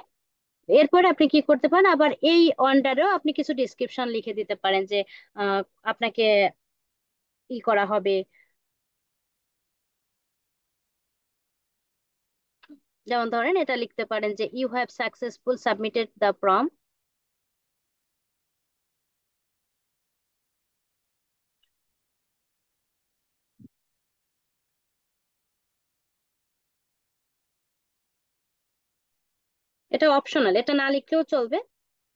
এরপরে আপনি কি করতে পারেন, আবার এই অন্ডারেও আপনি কিছু ডিসক্রিপশন লিখে দিতে পারেন যে আহ, আপনাকে ই করা হবে। যেমন ধরেন এটা লিখতে পারেন যে you have successful submitted the form. এটা অপশনাল, এটা না লিখলেও চলবে,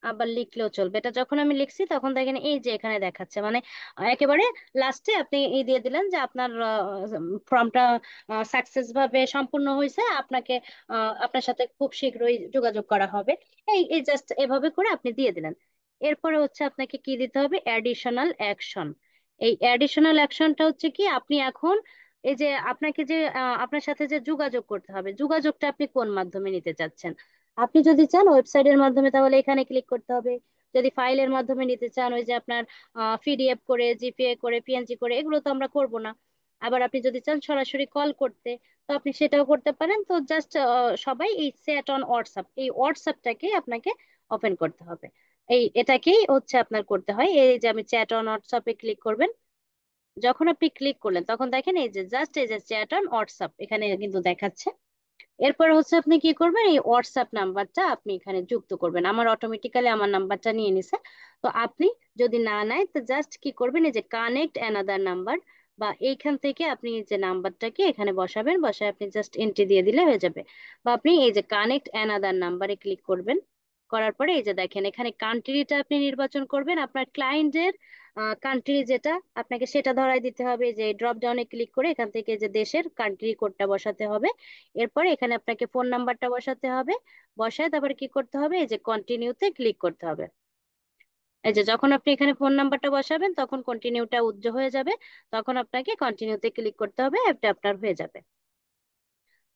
আবার লিখলেও চলবে। এটা যখন আমি লিখছি তখন দেখেন এই যে এখানে দেখাচ্ছে, মানে একেবারে লাস্টে আপনি এই দিয়ে দিলেন যে আপনার ফর্মটা সাকসেস ভাবে সম্পূর্ণ হয়েছে, আপনাকে আপনার সাথে খুব শীঘ্রই যোগাযোগ করা হবে। এই এই জাস্ট এভাবে করে আপনি দিয়ে দিলেন। এরপরে হচ্ছে আপনাকে কি দিতে হবে, অ্যাডিশনাল অ্যাকশন। এই অ্যাডিশনাল অ্যাকশনটা হচ্ছে কি, আপনি এখন এই যে আপনাকে যে আপনার সাথে যে যোগাযোগ করতে হবে, যোগাযোগটা আপনি কোন মাধ্যমে নিতে চাচ্ছেন। আপনি যদি চান ওয়েবসাইটের মাধ্যমে তাহলে এখানে ক্লিক করতে হবে। যদি ফাইলের মাধ্যমে নিতে চান, ওই যে আপনার পিডিএফ করে, জিপিএ করে, পিএনজি করে, এগুলো তো আমরা করব না। আবার আপনি যদি চান সরাসরি কল করতে, তো আপনি সেটাও করতে পারেন। তো জাস্ট সবাই এই সেট অন হোয়াটসঅ্যাপ, এই হোয়াটসঅ্যাপটাকে আপনাকে ওপেন করতে হবে। এই এটাকেই হচ্ছে আপনার করতে হয়, এই যে আমি চ্যাট অন হোয়াটসঅ্যাপে ক্লিক করবেন। যখন আপনি ক্লিক করলেন তখন দেখেন এই যে জাস্ট এই যে চ্যাট অন হোয়াটসঅ্যাপ এখানে কিন্তু দেখাচ্ছে। এরপর হচ্ছে আপনি কি করবেন, এই হোয়াটসঅ্যাপ নাম্বারটা আপনি এখানে যুক্ত করবেন। আমার অটোমেটিক্যালি আমার নাম্বারটা নিয়ে নিছে। তো আপনি যদি না নেয় তো জাস্ট কি করবেন, এই যে কানেক্ট অ্যানাদার নাম্বার, বা এইখান থেকে আপনি এই যে নাম্বারটাকে এখানে বসাবেন, বসায় আপনি জাস্ট এন্ট্রি দিয়ে দিলে হয়ে যাবে। বা আপনি এই যে কানেক্ট অ্যানাদার নাম্বারে ক্লিক করবেন, করার পরে এই যে দেখেন এখানে কান্ট্রিটা আপনি নির্বাচন করবেন, আপনার ক্লায়েন্টের কান্ট্রি যেটা আপনাকে সেটা ধরাই দিতে হবে, যে ড্রপ ডাউনে ক্লিক করে এখান থেকে যে দেশের কান্ট্রি কোডটা বসাতে হবে। এরপরে এখানে আপনাকে ফোন নাম্বারটা বসাতে হবে, বসায় তারপরে কি করতে হবে, এই যে কন্টিনিউতে ক্লিক করতে হবে। এই যে যখন আপনি এখানে ফোন নাম্বারটা বসাবেন তখন কন্টিনিউটা উজ্জ্বল হয়ে যাবে, তখন আপনাকে কন্টিনিউতে ক্লিক করতে হবে, এটা আপনার হয়ে যাবে।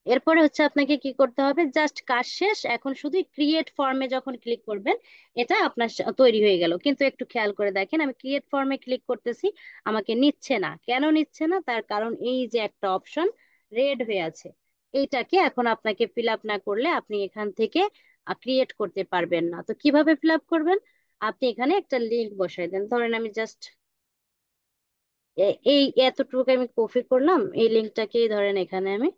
এরপরে হচ্ছে আপনাকে কি করতে হবে, জাস্ট কাজ শেষ, এখন শুধু ক্রিয়েট ফর্মে যখন ক্লিক করবেন এটা আপনার তৈরি হয়ে গেল। কিন্তু একটু খেয়াল করে দেখেন আমি ক্রিয়েট ফর্মে ক্লিক করতেছি, আমাকে নিচ্ছে না। কেন নিচ্ছে না, তার কারণ এই যে একটা অপশন রেড হয়ে আছে, এইটাকে এখন আপনাকে ফিল আপ না করলে আপনি এখান থেকে ক্রিয়েট করতে পারবেন না। তো কিভাবে ফিল আপ করবেন, আপনি এখানে একটা লিঙ্ক বসাই দেন। ধরেন আমি জাস্ট এই এতটুকু আমি কপি করলাম, এই লিঙ্কটাকেই ধরেন এখানে আমি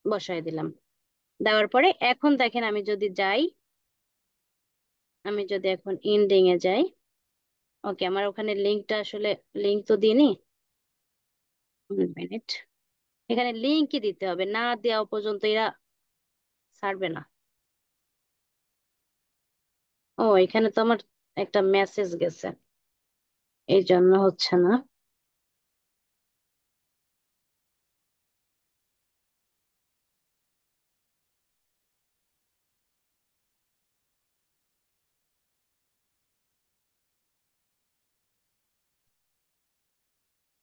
বসাই দিলাম। দেওয়ার পরে এখন দেখেন আমি যদি যাই, আমি যদি এখন ইন্ডিং এ যাই, ওকে আমার ওখানে লিঙ্কটা আসলে লিঙ্ক তো দিইনি, মিনিট, এখানে লিঙ্কই দিতে হবে, না দেওয়া পর্যন্ত এরা ছাড়বে না। ও এখানে তো আমার একটা মেসেজ গেছে, এই জন্য হচ্ছে না।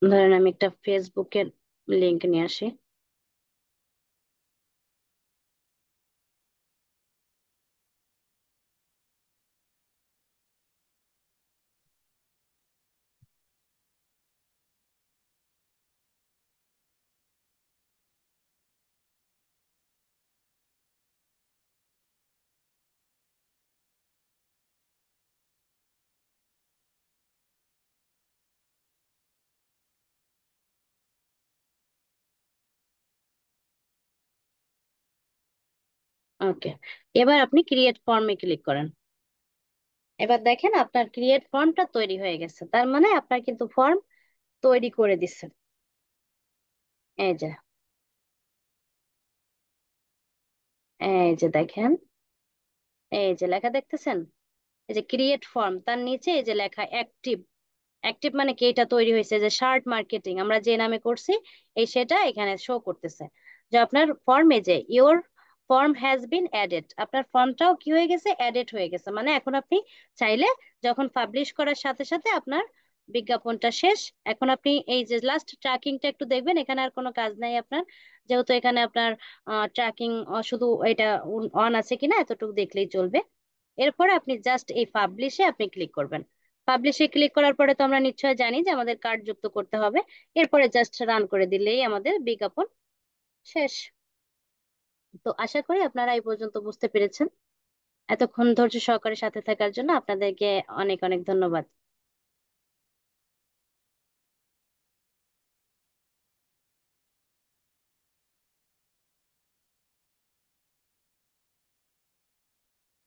ধরেন আমি একটা ফেসবুকের লিঙ্ক নিয়ে আসি। ওকে, এবার আপনি ক্রিয়েট ফর্মে ক্লিক করেন। এবার দেখেন আপনার ক্রিয়েট ফর্মটা তৈরি হয়ে গেছে, তার মানে আপনার কিন্তু ফর্ম তৈরি করে দিচ্ছে। এই যে, এই যে দেখেন, এই যে লেখা দেখতেছেন, এই যে ক্রিয়েট ফর্ম, তার নিচে এই যে লেখা অ্যাক্টিভ। অ্যাক্টিভ মানে কি, এটা তৈরি হয়েছে যে শার্ট মার্কেটিং আমরা যে নামে করছি, এই সেটা এখানে শো করতেছে যে আপনার ফর্মে যে your form has been added, আপনার ফর্মটাও কি হয়ে গেছে, অ্যাডেড হয়ে গেছে। মানে এখন আপনি চাইলে যখন পাবলিশ করার সাথে সাথে আপনার বিজ্ঞাপনটা শেষ। এখন আপনি এই যে লাস্ট ট্র্যাকিংটা একটু দেখবেন, এখানে আর কোনো কাজ নাই আপনার, যেহেতু এখানে আপনার ট্র্যাকিং শুধু এটা অন আছে কিনা এতটুকু দেখলেই চলবে। এরপরে আপনি জাস্ট এই পাবলিশে আপনি ক্লিক করবেন। পাবলিশে ক্লিক করার পরে তো আমরা নিশ্চয় জানি যে আমাদের কার্ড যুক্ত করতে হবে। এরপরে জাস্ট রান করে দিলেই আমাদের বিজ্ঞাপন শেষ। তো আশা করি আপনারা এই পর্যন্ত বুঝতে পেরেছেন। এতক্ষণ ধৈর্য সহকারে সাথে থাকার জন্য আপনাদেরকে অনেক অনেক ধন্যবাদ।